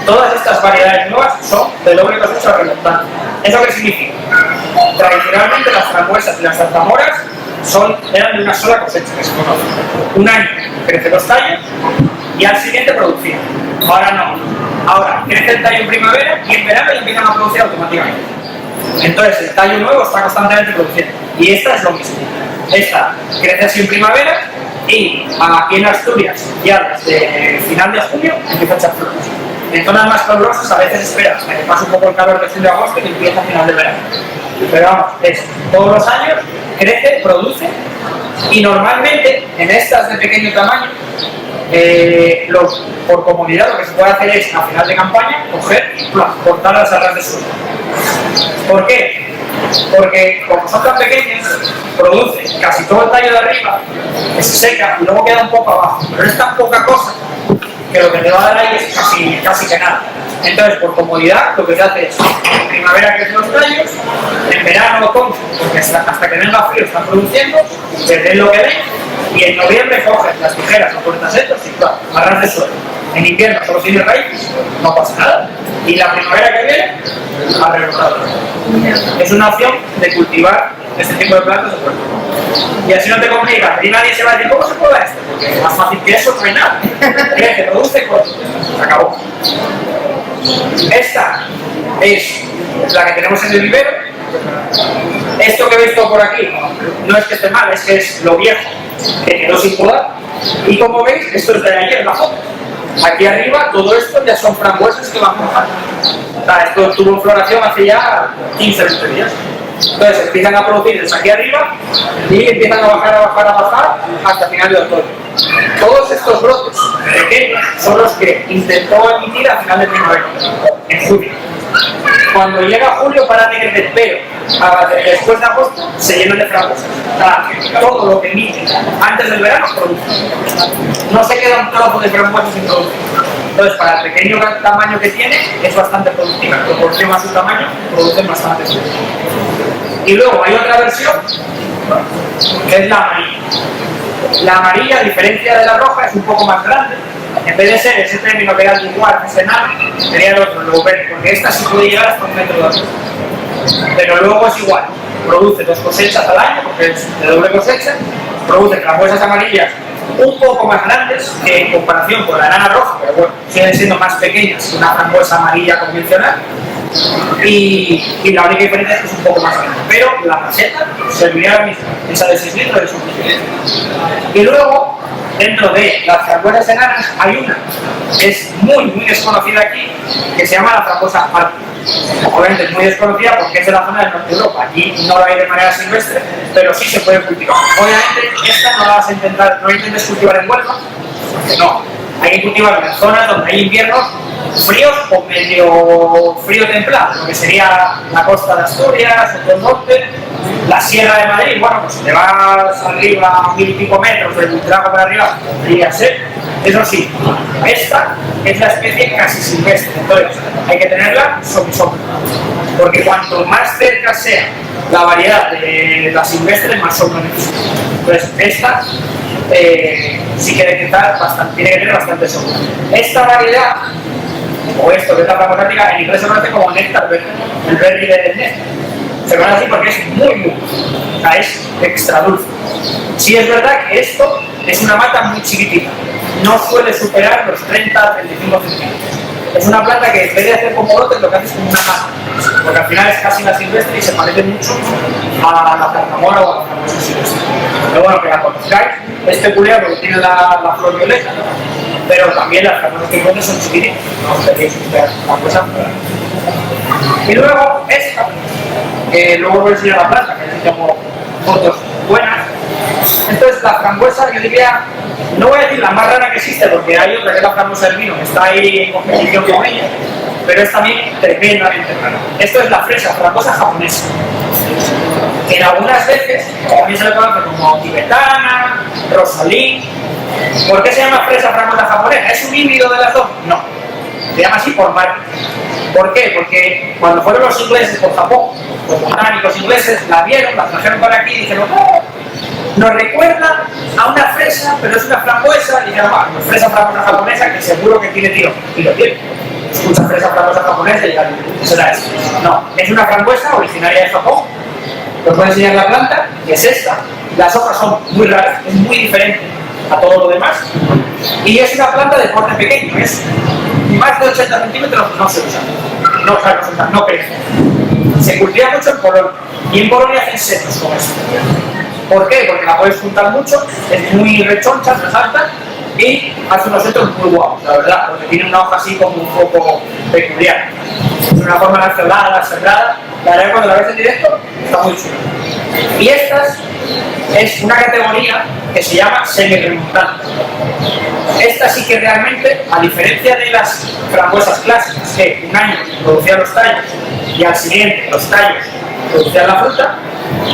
todas estas variedades nuevas son de doble cosecha resultante. ¿Eso qué significa? Tradicionalmente las frambuesas y las zarzamoras eran de una sola cosecha, que se conoce. Un año crece los tallos y al siguiente producían. Ahora no. Ahora crece el tallo en primavera y en verano ya empiezan a producir automáticamente. Entonces el tallo nuevo está constantemente produciendo. Y esta es lo mismo. Esta crece así en primavera y aquí en Asturias ya desde final de junio empieza a echar frutos. En zonas más calurosas a veces esperas que pase un poco el calor de julio a agosto y empieza a final de verano. Pero vamos, es todos los años crece, produce y normalmente en estas de pequeño tamaño por comodidad lo que se puede hacer es a final de campaña coger y cortarlas a ras de suelo. ¿Por qué? Porque como son tan pequeñas, produce casi todo el tallo de arriba que se seca y luego queda un poco abajo, pero es tan poca cosa que lo que te va a dar ahí es casi que nada. Entonces, por comodidad, lo que se hace es en primavera crecen los tallos, en verano lo comes, porque hasta que venga frío están produciendo, desde lo que ven, y en noviembre coges las tijeras o cortas estos y claro, agarras de suelo. En invierno solo tienes raíces, no pasa nada. Y la primavera que viene, a rebrotar. Es una opción de cultivar este tipo de plantas de puerto. Y así no te complicas. Y nadie se va a decir, ¿cómo se puede esto? Porque es más fácil que eso, no hay nada. Crece, produce, corta. Se acabó. Esta es la que tenemos en el vivero. Esto que veis todo por aquí no es que esté mal, es que es lo viejo que quedó sin podar. Y como veis, esto es de ayer, la foto. Aquí arriba, todo esto ya son frambuesas que van mojando. Esto tuvo floración hace ya 15-20 días. Entonces empiezan a producir desde aquí arriba y empiezan a bajar hasta final de otoño. Todos estos brotes pequeños son los que intentó emitir a final de primavera, en julio. Cuando llega julio para de crecer, pero después de agosto se llenan de frambuesas. Todo lo que emite antes del verano produce. No se queda un trozo de frambuesas sin producir. Entonces, para el pequeño tamaño que tiene, es bastante productiva. En proporción a su tamaño, producen bastante. Y luego hay otra versión, que es la amarilla. La amarilla, a diferencia de la roja, es un poco más grande. En vez de ser ese término que era igual, ese enano, sería el otro, luego verde, porque esta sí puede llegar hasta 1 metro de altura. Pero luego es igual, produce 2 cosechas al año, porque es de doble cosecha, produce frambuesas amarillas un poco más grandes que en comparación con la enana roja, pero bueno, siguen siendo más pequeñas que una frambuesa amarilla convencional, y la única diferencia es que es un poco más grande. Pero la maceta serviría la misma, esa de 6 litros de suficiente. Y luego, dentro de las frambuesas enanas, hay una que es muy desconocida aquí, que se llama la frambuesa ártica. Obviamente es muy desconocida porque es de la zona del norte de Europa. Aquí no la hay de manera silvestre, pero sí se puede cultivar. Obviamente esta no la vas a intentar, no intentes cultivar en Huelva, porque no. Hay que cultivar en zonas donde hay inviernos fríos o medio frío templado, lo que sería la costa de Asturias, el norte, la Sierra de Madrid. Bueno, pues si te vas arriba a 1000 y pico metros del Buitrago para arriba, podría ser. Eso sí, esta es la especie casi silvestre, entonces hay que tenerla sobre sombra, porque cuanto más cerca sea la variedad de la silvestre, más sombra necesita. Entonces esta sí que tiene que tener bastante sombra. Esta variedad, o esto que es la frambuesa ártica, en inglés se conoce como néctar verde, el berry de néctar. Se conoce así porque es muy dulce, o sea, es extra dulce. Sí es verdad que esto es una mata muy chiquitita, no suele superar los 30-35 centímetros. Es una planta que en vez de hacer como brotes, lo que hace es como una mata, porque al final es casi la silvestre y se parece mucho a la zarzamora o a la frambuesa silvestre. Pero bueno, que la conozcáis, es peculiar porque tiene la flor violeta, pero también las frambuesas silvestres son chiquititas, no os tenéis que la cosa. Y luego esta, que luego os voy a enseñar la planta, que aquí tengo fotos buenas. Entonces la frambuesa, yo diría, no voy a decir la más rara que existe, porque hay otra que es la frambuesa del vino, que está ahí en competición con ella, pero es también tremendamente rara. Esto es la frambuesa japonesa, que en algunas veces también se le conoce como tibetana, rosalí. ¿Por qué se llama frambuesa japonesa? ¿Es un híbrido de las dos? No, se llama así por marca. ¿Por qué? Porque cuando fueron los ingleses por Japón, los botánicos ingleses la vieron, la trajeron para aquí y dijeron, oh, nos recuerda a una fresa, pero es una frambuesa, y dijeron, pues fresa frambuesa japonesa, que seguro que tiene tiro, y lo tiene. Escucha fresa frambuesa japonesa y ya será eso. No, es una frambuesa originaria de Japón. Os voy a enseñar la planta, que es esta. Las hojas son muy raras, es muy diferente a todo lo demás, y es una planta de porte pequeño, es más de 80 centímetros, no se usa, no crece. Se cultiva mucho en Polonia, y en Polonia hacen setos con esto. ¿Por qué? Porque la puedes juntar mucho, es muy rechoncha, es alta, y hace unos setos muy guapos, la verdad, porque tiene una hoja así como un poco peculiar. Es una forma lanceolada, sembrada, la verdad que cuando la ves en directo está muy chula. Y estas es una categoría que se llama semi-remontante. Esta sí que realmente, a diferencia de las frambuesas clásicas, que un año producían los tallos y al siguiente los tallos producían la fruta,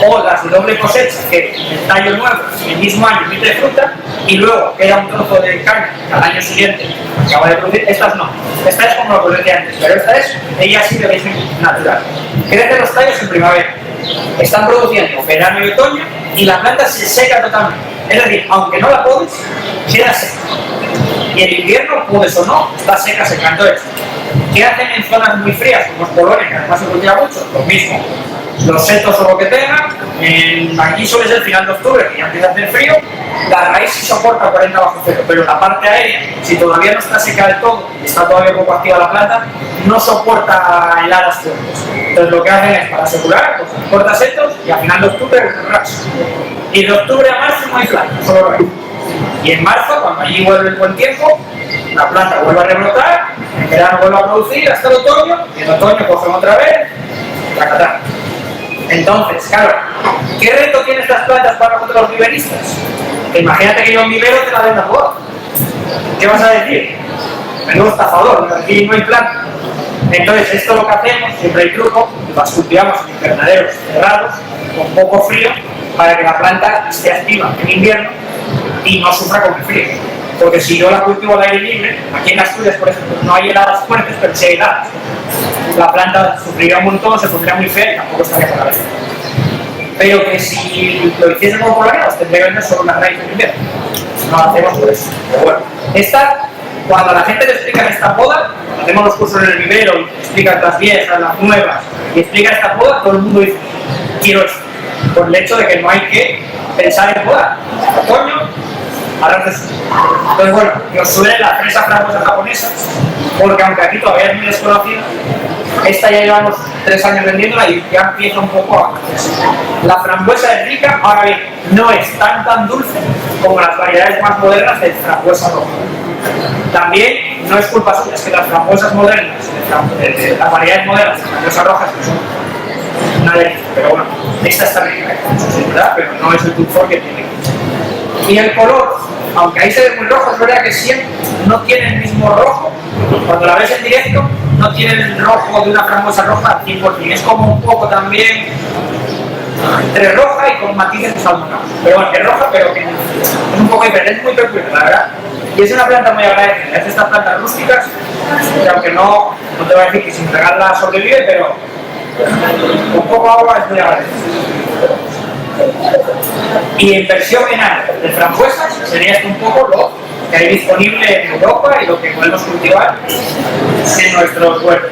o las de doble cosecha, que el tallo nuevo el mismo año emite fruta y luego queda un trozo de caña que al año siguiente acaba de producir. Estas no, esta es como lo que decía antes, pero esta es, ella sí de origen natural. Crecen los tallos en primavera, están produciendo verano y otoño y la planta se seca totalmente, es decir, aunque no la podes, queda seca. Y en invierno, puedes o no, está seca, secando esto. ¿Qué hacen en zonas muy frías, como es Polonia, que además se cultiva mucho? Lo mismo. Los setos o lo que tengan, aquí suele ser el final de octubre, que ya empieza a hacer frío, la raíz sí soporta 40 bajo cero, pero la parte aérea, si todavía no está seca del todo y está todavía un poco activa la planta, no soporta heladas fuertes. Entonces lo que hacen es, para asegurar, pues corta setos y a final de octubre raso. Y de octubre a marzo no hay planta, solo raíz. Y en marzo, cuando allí vuelve el buen tiempo, la planta vuelve a rebrotar, en verano vuelve a producir hasta el otoño, y en otoño cogen otra vez, tacatá. Entonces, claro, ¿qué reto tienen estas plantas para nosotros los viveristas? Imagínate que yo en vivero te la vendo a jugar. ¿Qué vas a decir? Menudo estafador, aquí no hay planta. Entonces, esto lo que hacemos, siempre hay truco, las cultivamos en invernaderos cerrados, con poco frío, para que la planta esté activa en invierno y no sufra con el frío. Porque si yo la cultivo al aire libre, aquí en Asturias, por ejemplo, no hay heladas fuertes, pero sí hay heladas. La planta sufriría un montón, se pondría muy fea y tampoco estaría para ver. Pero que si lo hiciésemos por la guerra, tendría que vender solo una raíz en invierno. No lo hacemos por eso. Pero bueno, esta, cuando a la gente le explica esta poda, hacemos los cursos en el vivero, y explican las viejas, las nuevas, y explica esta poda, todo el mundo dice, quiero esto. Por el hecho de que no hay que pensar en podar. Otoño, entonces bueno, que os suene la fresa frambuesa japonesa, porque aunque aquí todavía es muy desconocida, Esta ya llevamos 3 años vendiéndola y ya empieza un poco a hacerse. La frambuesa es rica, ahora bien, no es tan dulce como las variedades más modernas de frambuesa roja. También no es culpa suya, es que las frambuesas modernas, las variedades modernas de frambuesa roja son una delicia, pero bueno, esta está rica, es verdad, pero no es el dulzor que tiene. Y el color, aunque ahí se ve muy rojo, es verdad que siempre no tiene el mismo rojo. Cuando la ves en directo, no tiene el rojo de una frambuesa roja al 100%. Es como un poco también entre roja y con matices de salmonados. Pero bueno, que es roja, pero que es un poco diferente, es muy peculiar, la verdad. Y es una planta muy agradecida. Es de estas plantas rústicas, que aunque no te voy a decir que sin regarla sobrevive, pero con poco agua es muy agradecida. Y en versión enana de frambuesas sería esto un poco lo que hay disponible en Europa y lo que podemos cultivar en nuestros huertos.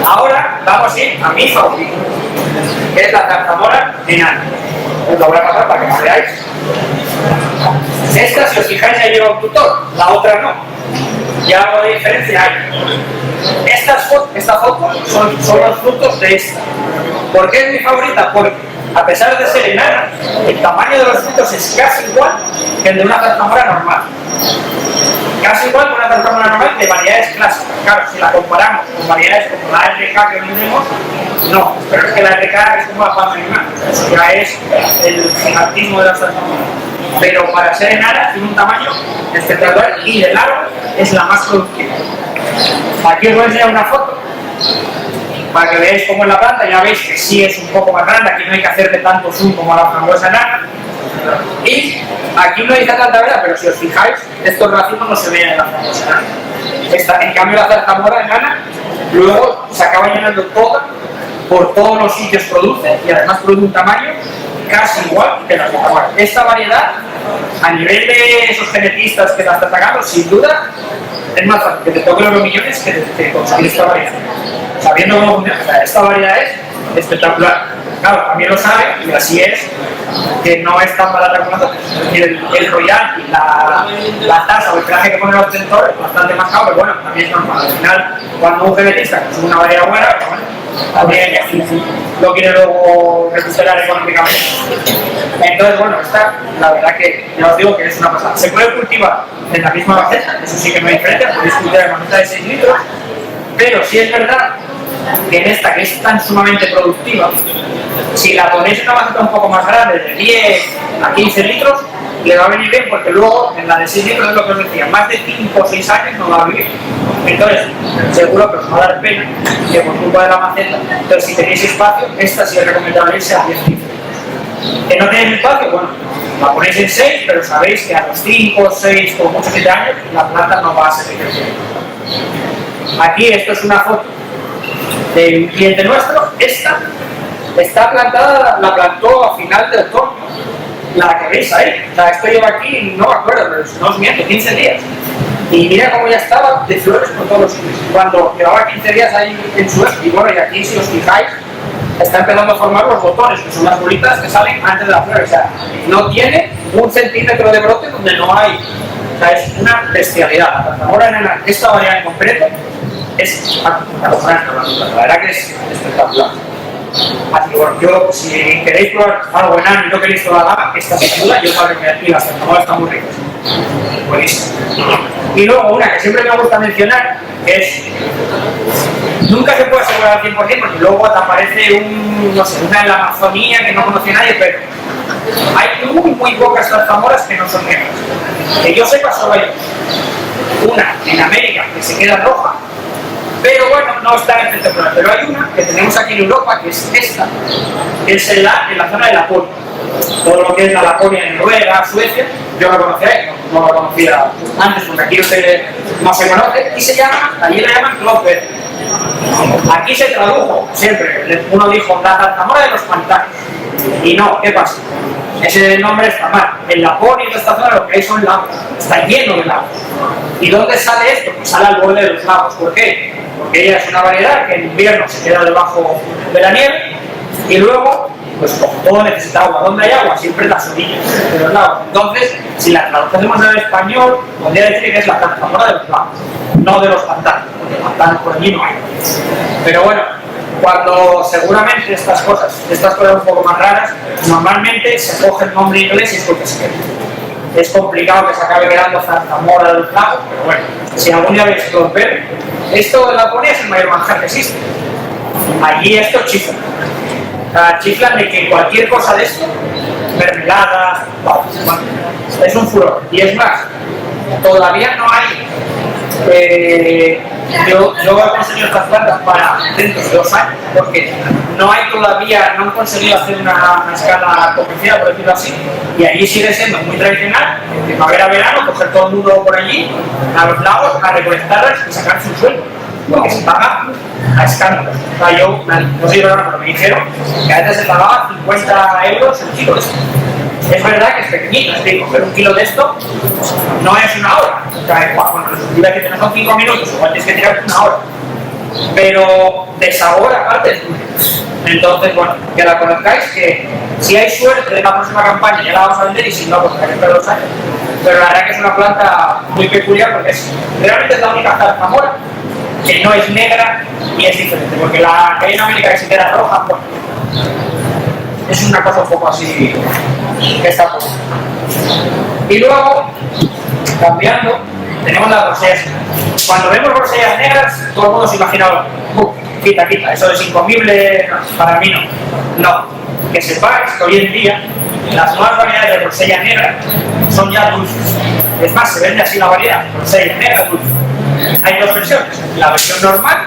Ahora vamos a ir a mi favorito, que es la zarzamora enana. Os lo voy a pasar para que lo veáis. Esta, si os fijáis, ya lleva un tutor, la otra no. Ya algo de diferencia hay. Esta foto son los frutos de esta. ¿Por qué es mi favorita? Porque a pesar de ser enana, el tamaño de los frutos es casi igual que el de una zarzamora normal. Casi igual que una zarzamora normal de variedades clásicas. Claro, si la comparamos con variedades como la RK que hoy tenemos, no, pero es que la RK es como la palma animal, eso ya es el gigantismo de la zarzamora. Pero para ser enana tiene un tamaño espectacular y de largo es la más productiva. Aquí os voy a enseñar una foto para que veáis cómo es la planta. Ya veis que sí es un poco más grande, aquí no hay que hacerle tanto zoom como a la frambuesa enana. Y aquí no dice tanta verdad, pero si os fijáis, estos racimos no se ven en la frambuesa enana. En cambio la zarzamora enana luego se acaba llenando toda, por todos los sitios produce y además produce un tamaño casi igual que la zarzamora. Esta variedad, a nivel de esos genetistas que la están sacando, sin duda, es más fácil que te toquen los millones que conseguir esta variedad. Sabiendo cómo funciona, esta variedad es espectacular. Claro, también lo sabe y así es que no es tan barata como nosotros. Es decir, el royal y la tasa o el traje que ponen los tentores es bastante más caro, pero bueno, también es normal. Al final, cuando un genetista consume una variedad buena, pues bueno, también lo quiere luego recuperar económicamente. Entonces, bueno, esta, la verdad que ya os digo que es una pasada. Se puede cultivar en la misma maceta, eso sí que no hay diferencia, podéis cultivar en una maceta de 6 litros, pero sí es verdad que en esta, que es tan sumamente productiva, si la ponéis en una maceta un poco más grande, de 10 a 15 litros, le va a venir bien porque luego en la de 6 litros es lo que os decía, más de 5 o 6 años no va a vivir. Entonces, seguro que os va a dar pena que por culpa de la maceta. Entonces, si tenéis espacio, esta sí es recomendable irse a 10 litros. Que no tenéis espacio, bueno, la ponéis en 6, pero sabéis que a los 5, 6 o muchos 7 años la planta no va a seguir creciendo. Aquí esto es una foto de un cliente nuestro. Esta está plantada, la plantó a final de otoño, la que veis ahí. O sea, esto lleva aquí, no me acuerdo, pero no os miento, 15 días. Y mira cómo ya estaba de flores por todos los sitios. Cuando llevaba 15 días ahí en su y bueno, y aquí si os fijáis, está empezando a formar los botones, que son las bolitas que salen antes de la flor. O sea, no tiene 1 centímetro de brote donde no hay. O sea, es una bestialidad. La zarzamora enana, esta variedad en concreto, es acojonante. La verdad que es espectacular. Así que bueno, yo, si queréis probar algo enano y no queréis toda la gama, esta sin duda, yo creo que aquí las zarzamoras están muy ricas. Buenísimo. Y luego una que siempre me gusta mencionar es, nunca se puede asegurar al 100% porque luego te aparece no sé, una en la Amazonía que no conoce nadie, pero hay muy pocas zarzamoras que no son negras. Que yo sepa solo hay una en América que se queda roja, pero bueno, no está en espectacular. Pero hay una que tenemos aquí en Europa, que es esta, que es en la zona de Laponia. Todo lo que es la Laponia en Noruega, Suecia, yo la conocía, no la conocía antes porque aquí no se conoce, y se llama, allí la llaman Clotbed. Aquí se tradujo siempre, uno dijo la zarzamora de los pantanos, y no, ¿qué pasa? Ese nombre está mal. En Laponia y toda esta zona lo que hay son lagos, está lleno de lagos. ¿Y dónde sale esto? Pues sale al borde de los lagos. ¿Por qué? Porque ella es una variedad que en invierno se queda debajo de la nieve y luego, pues como todo necesita agua. ¿Dónde hay agua? Siempre en las orillas de los lagos. Entonces, si la traducemos en español, podría decir que es la zarzamora de los lagos, no de los pantanos. Porque manzanas por allí no hay. Pero bueno, cuando seguramente estas cosas un poco más raras, normalmente se coge el nombre inglés y es porque se queda. Es complicado que se acabe quedando zarzamora del lago, pero bueno, si algún día veis los ver, esto de la Laponia es el mayor manjar que existe. Allí esto chiflan. Chiflan de que cualquier cosa de esto, mermeladas, bueno, es un furor. Y es más, todavía no hay. Yo he conseguido estas plantas para dentro de 2 años, porque no han conseguido hacer una escala comercial, por decirlo así, y allí sigue siendo muy tradicional, en primavera, verano, coger todo el mundo por allí, a los lagos, a recolectarlas y sacar su sueldo, porque se paga a escándalo. O sea, yo no sé ahora, pero me dijeron que a veces se pagaba 50 euros el kilo de esto. Es verdad que es pequeñito, es decir, coger un kilo de esto no es una hora. O sea, bueno, iba a decir que no son 5 minutos, igual tienes que tirar una hora. Pero de sabor aparte es muy. Entonces, bueno, que la conozcáis, que si hay suerte de la próxima campaña ya la vamos a vender y si no, pues hay que esperar 2 años. Pero la verdad que es una planta muy peculiar porque realmente es la única zarzamora que no es negra y es diferente, porque la que hay en América que se queda roja, bueno, es una cosa un poco así que está por. Y luego, cambiando, tenemos las rosellas. Cuando vemos rosellas negras, todo el mundo se imagina, quita, eso es incomible, no, para mí no. No, que sepáis que hoy en día las nuevas variedades de rosella negra son ya dulces. Es más, se vende así la variedad, rosella negra dulce. Hay 2 versiones, la versión normal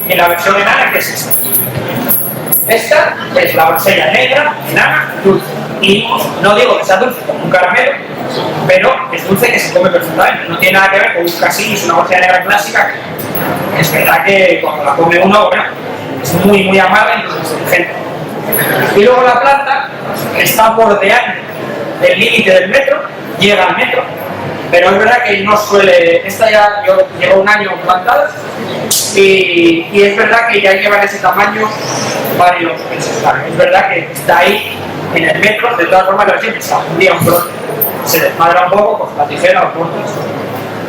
y la versión enana, que es esta. Esta es la rosella negra, enana, dulce. Y no digo que sea dulce como un caramelo, pero es dulce que se come perfectamente. No tiene nada que ver con un cassis, una rosella negra clásica, que es verdad que cuando la come uno, bueno, es muy, muy amarga y incluso astringente. Y luego la planta está bordeando el límite del metro, llega al metro, pero es verdad que no suele. Esta ya lleva 1 año plantada y es verdad que ya lleva ese tamaño varios meses. Es verdad que está ahí en el metro, de todas formas, lo siempre está un día un brote, se desmadra un poco con la tijera o cortas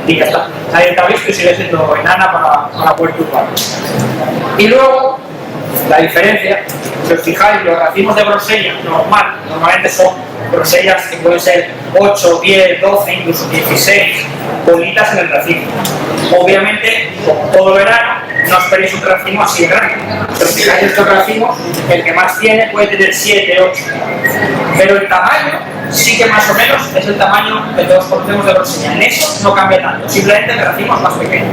y ya está. Nadie te ha visto y sigue siendo enana para poder turbar. Y luego, la diferencia, si os fijáis, los racimos de grosella normalmente son grosellas que pueden ser 8, 10, 12, incluso 16 bolitas en el racimo. Obviamente, como todo verano, no esperéis un racimo así de grande. Si os fijáis estos racimos, el que más tiene puede tener 7, 8. Pero el tamaño sí que más o menos es el tamaño que todos conocemos de grosella. En eso no cambia tanto, simplemente el racimo es más pequeño.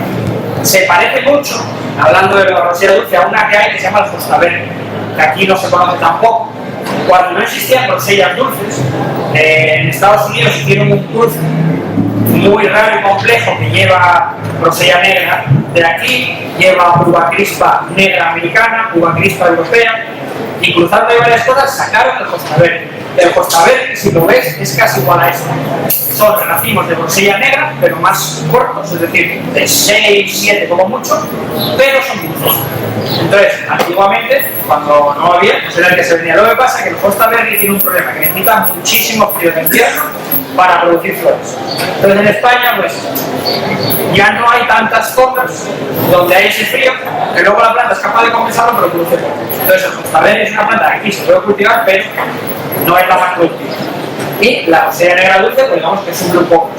Se parece mucho, hablando de la rosella dulce, a una que hay que se llama el Costa Verde, que aquí no se conoce tampoco. Cuando no existían rosellas dulces, en Estados Unidos hicieron un dulce muy raro y complejo que lleva rosella negra de aquí, lleva uva crispa negra americana, uva crispa europea, y cruzando ahí varias cosas sacaron el Costa Verde. El Costa Verde, si lo ves, es casi igual a esto. Son racimos de rosella negra, pero más cortos, es decir, de 6, 7 como mucho, pero son dulces. Entonces, antiguamente, cuando no había, pues era el que se vendía. Lo que pasa es que el Costa Verde tiene un problema, que necesita muchísimo frío de invierno para producir flores. Entonces en España, pues, ya no hay tantas zonas donde hay ese frío, que luego la planta es capaz de compensarlo, pero produce poco. Entonces el Costa Verde es una planta que aquí se puede cultivar, pero no es la más productiva. Y la rosella negra dulce, pues digamos que sufre un poco.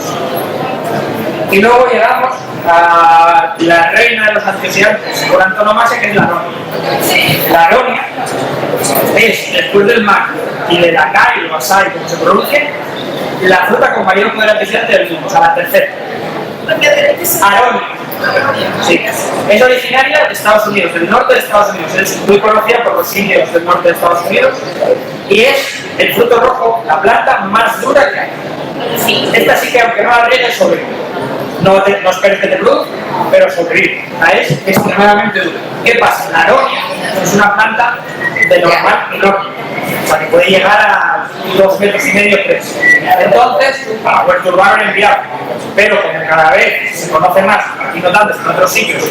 Y luego llegamos a la reina de los antioxidantes por antonomasia, que es la aronia. La aronia es, después del mango y del acai o açaí, como se pronuncia, la fruta con mayor poder antioxidante del mundo, o sea, la tercera. Aronia. Sí. Es originaria de Estados Unidos, del norte de Estados Unidos. Es muy conocida por los indios del norte de Estados Unidos y es el fruto rojo, la planta más dura que hay. Esta sí que, aunque no la riegues, sobrevive. No esperes que te produzca, pero sobrevive. Es extremadamente dura. ¿Qué pasa? La aronia es una planta de normal enorme, o sea, que puede llegar a 2,5 metros, 3. Entonces, para poder turbar el enviado, pero como cada vez se conoce más, aquí no tanto, en otros sitios,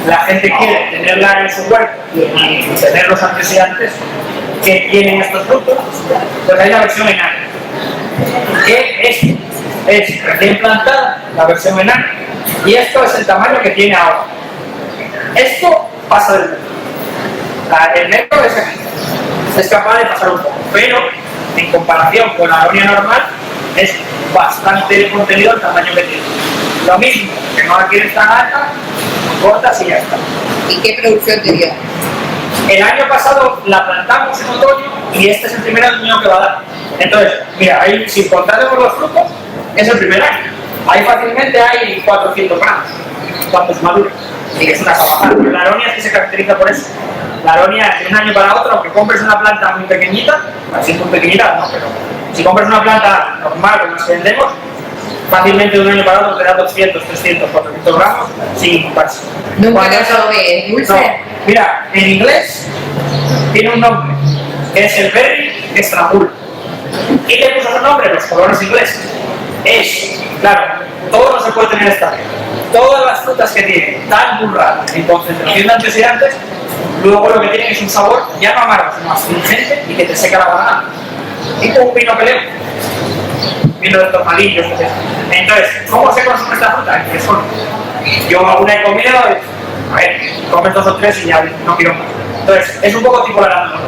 la gente quiere tenerla en su cuerpo y tener los antioxidantes que tienen estos frutos, pues hay la versión enana, que es recién plantada, la versión enana, y esto es el tamaño que tiene ahora. Esto pasa del metro. El metro es capaz de pasar un poco, pero en comparación con la aronia normal es bastante contenido el tamaño que tiene. Lo mismo, que no la quieres tan alta, cortas y ya está. ¿Y qué producción te dio? El año pasado la plantamos en otoño y este es el primer año que va a dar. Entonces, mira, ahí, si contamos los frutos, es el primer año. Ahí fácilmente hay 400 gramos, cuantos maduros. Y es una salvajada. La aronia sí se caracteriza por eso. La aronia de un año para otro, aunque compres una planta muy pequeñita, así es muy pequeñita, no, pero si compras una planta normal como las que vendemos, fácilmente de un año para otro te da 200, 300, 400 gramos sin comparse. Nunca lo probé, ¿es dulce? No, mira, en inglés tiene un nombre, que es el berry extramull. ¿Y qué puso su nombre? Los colores ingleses. Es, claro, todo no se puede tener esta vez. Todas las frutas que tienen tan burrada en concentración de antioxidantes, luego lo que tienen es un sabor ya no amargo, sino astringente y que te seca la banana. Tipo un vino peleo. Vino de estos malillos. Entonces, ¿cómo se consume esta fruta? ¿Qué son? Yo alguna he comido, a ver, comes 2 o 3 y ya no quiero más. Entonces, es un poco tipo la arándano.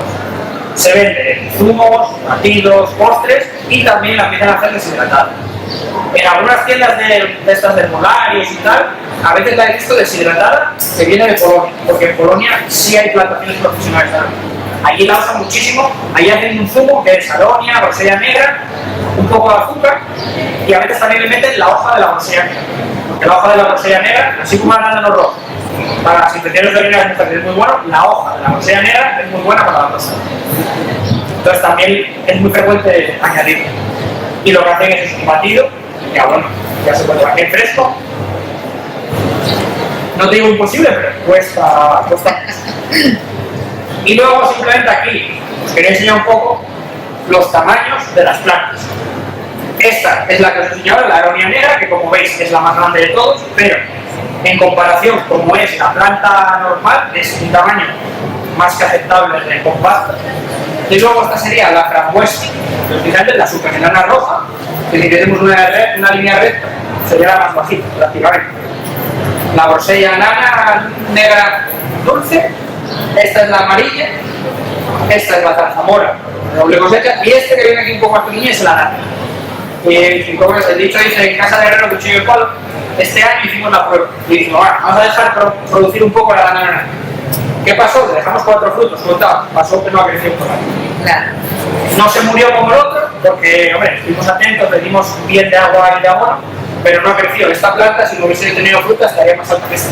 Se vende zumos, batidos, postres y también la empiezan a hacer deshidratada. En algunas tiendas de estas de herbolarios y tal, a veces la he visto deshidratada que viene de Polonia, porque en Polonia sí hay plantaciones profesionales de aronia. Allí la usan muchísimo, allí hacen un zumo que es aronia, grosella negra, un poco de azúcar y a veces también le meten la hoja de la grosella negra. Porque la hoja de la grosella negra, así como el arándano rojo, para las infecciones de orina de las mujeres es muy bueno, la hoja de la grosella negra es muy buena para la próstata. Entonces también es muy frecuente añadirlo. Y lo que hacen es un batido, ya bueno, ya se puede batir fresco. No te digo imposible, pero cuesta. Y luego simplemente aquí os quería enseñar un poco los tamaños de las plantas. Esta es la que os he enseñado, la aronia negra, que como veis es la más grande de todos, pero en comparación como es la planta normal, es un tamaño más que aceptable de compacta. Y luego esta sería la frambuesa, la supermelana roja, que si tenemos una línea recta sería la más bajita prácticamente. La grosella nana negra dulce, esta es la amarilla, esta es la zarzamora de doble cosecha y este que viene aquí un poco más pequeño es el arándano. Y como el dicho dice, en casa de herrero cuchillo y palo, este año hicimos la prueba y dijimos, bueno, vamos a dejar producir un poco el arándano. ¿Qué pasó? Le dejamos 4 frutos, pasó que no ha crecido por ahí. Claro. No se murió como el otro, porque, hombre, estuvimos atentos, le dimos bien de agua y de abono, pero no ha crecido. Esta planta, si no hubiese tenido fruta, estaría más alta que esta.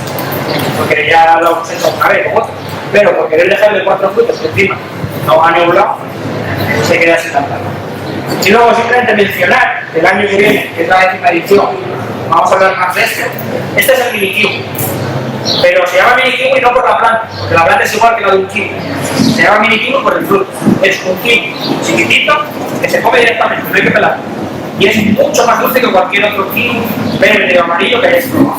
Porque ya lo hemos hecho una vez, como otra. Pero por querer dejarle 4 frutos que encima no ha neblado, se queda así tan planta. Y luego simplemente mencionar que el año que viene, que es la 10ª edición, vamos a hablar más de esto. Este es el mini kiwi. Pero se llama mini kiwi no por la planta, porque la planta es igual que la de un kiwi. Se llama mini kiwi por el fruto. Es un kiwi chiquitito que se come directamente, no hay que pelar. Y es mucho más dulce que cualquier otro kiwi verde o amarillo que hayáis probado.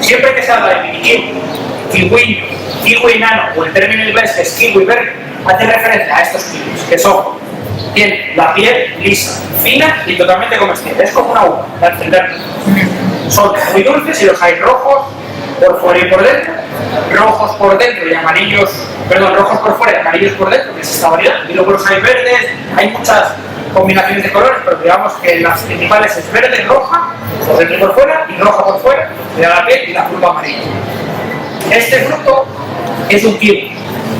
Siempre que se habla de mini kiwi, kiwi nano o el término inglés que es kiwi verde, hace referencia a estos kiwis, que son, tienen la piel lisa, fina y totalmente comestible. Es como una uva, para entenderlo. Son muy dulces y los hay rojos por fuera y por dentro, rojos por dentro y amarillos, rojos por fuera y amarillos por dentro, que es esta variedad. Y luego los hay verdes, hay muchas combinaciones de colores, pero digamos que las principales es verde, roja, por dentro y por fuera, y roja por fuera, de la piel y la fruta amarilla. Este fruto es un kiwi.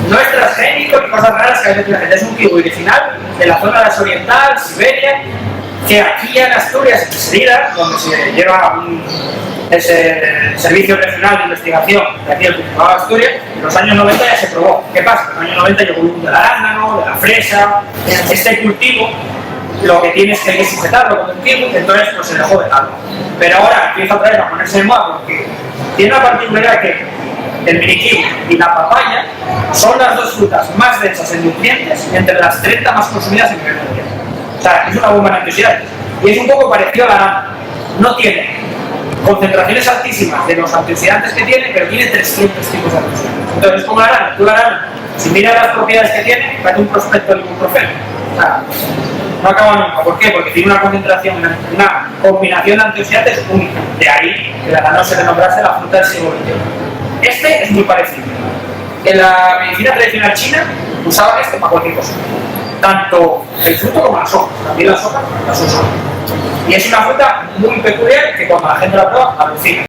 No es transgénico ni cosas raras que hay de la gente, es un kiwi original de la zona de Oriental, Siberia, que aquí en Asturias, en Serida, donde se lleva el Servicio Regional de Investigación de aquí del Principado de Asturias, en los años 90 ya se probó. ¿Qué pasa? En los años 90 llegó el boom del arándano, de la fresa. Este cultivo lo que tiene es que hay que sujetarlo con un kiwi, entonces pues se dejó de lado. Pero ahora empieza otra vez a ponerse de moda porque tiene la particularidad que el mini kiwi y la papaya son las dos frutas más densas en nutrientes entre las 30 más consumidas en nivel mundial. O sea, es una bomba de antioxidantes. Y es un poco parecido a la naranja. No tiene concentraciones altísimas de los antioxidantes que tiene, pero tiene 300 tipos de antioxidantes. Entonces es como la naranja. Tú la naranja, si miras las propiedades que tiene, parece un prospecto de ibuprofeno. O sea, no acaba nunca. ¿Por qué? Porque tiene una concentración, una combinación de antioxidantes única. De ahí que la no se le nombrase la fruta del siglo XXI. Este es muy parecido. En la medicina tradicional china usaban este para cualquier cosa. Tanto el fruto como las hojas. También las hojas las usan. Y es una fruta muy peculiar que cuando la gente la prueba alucina.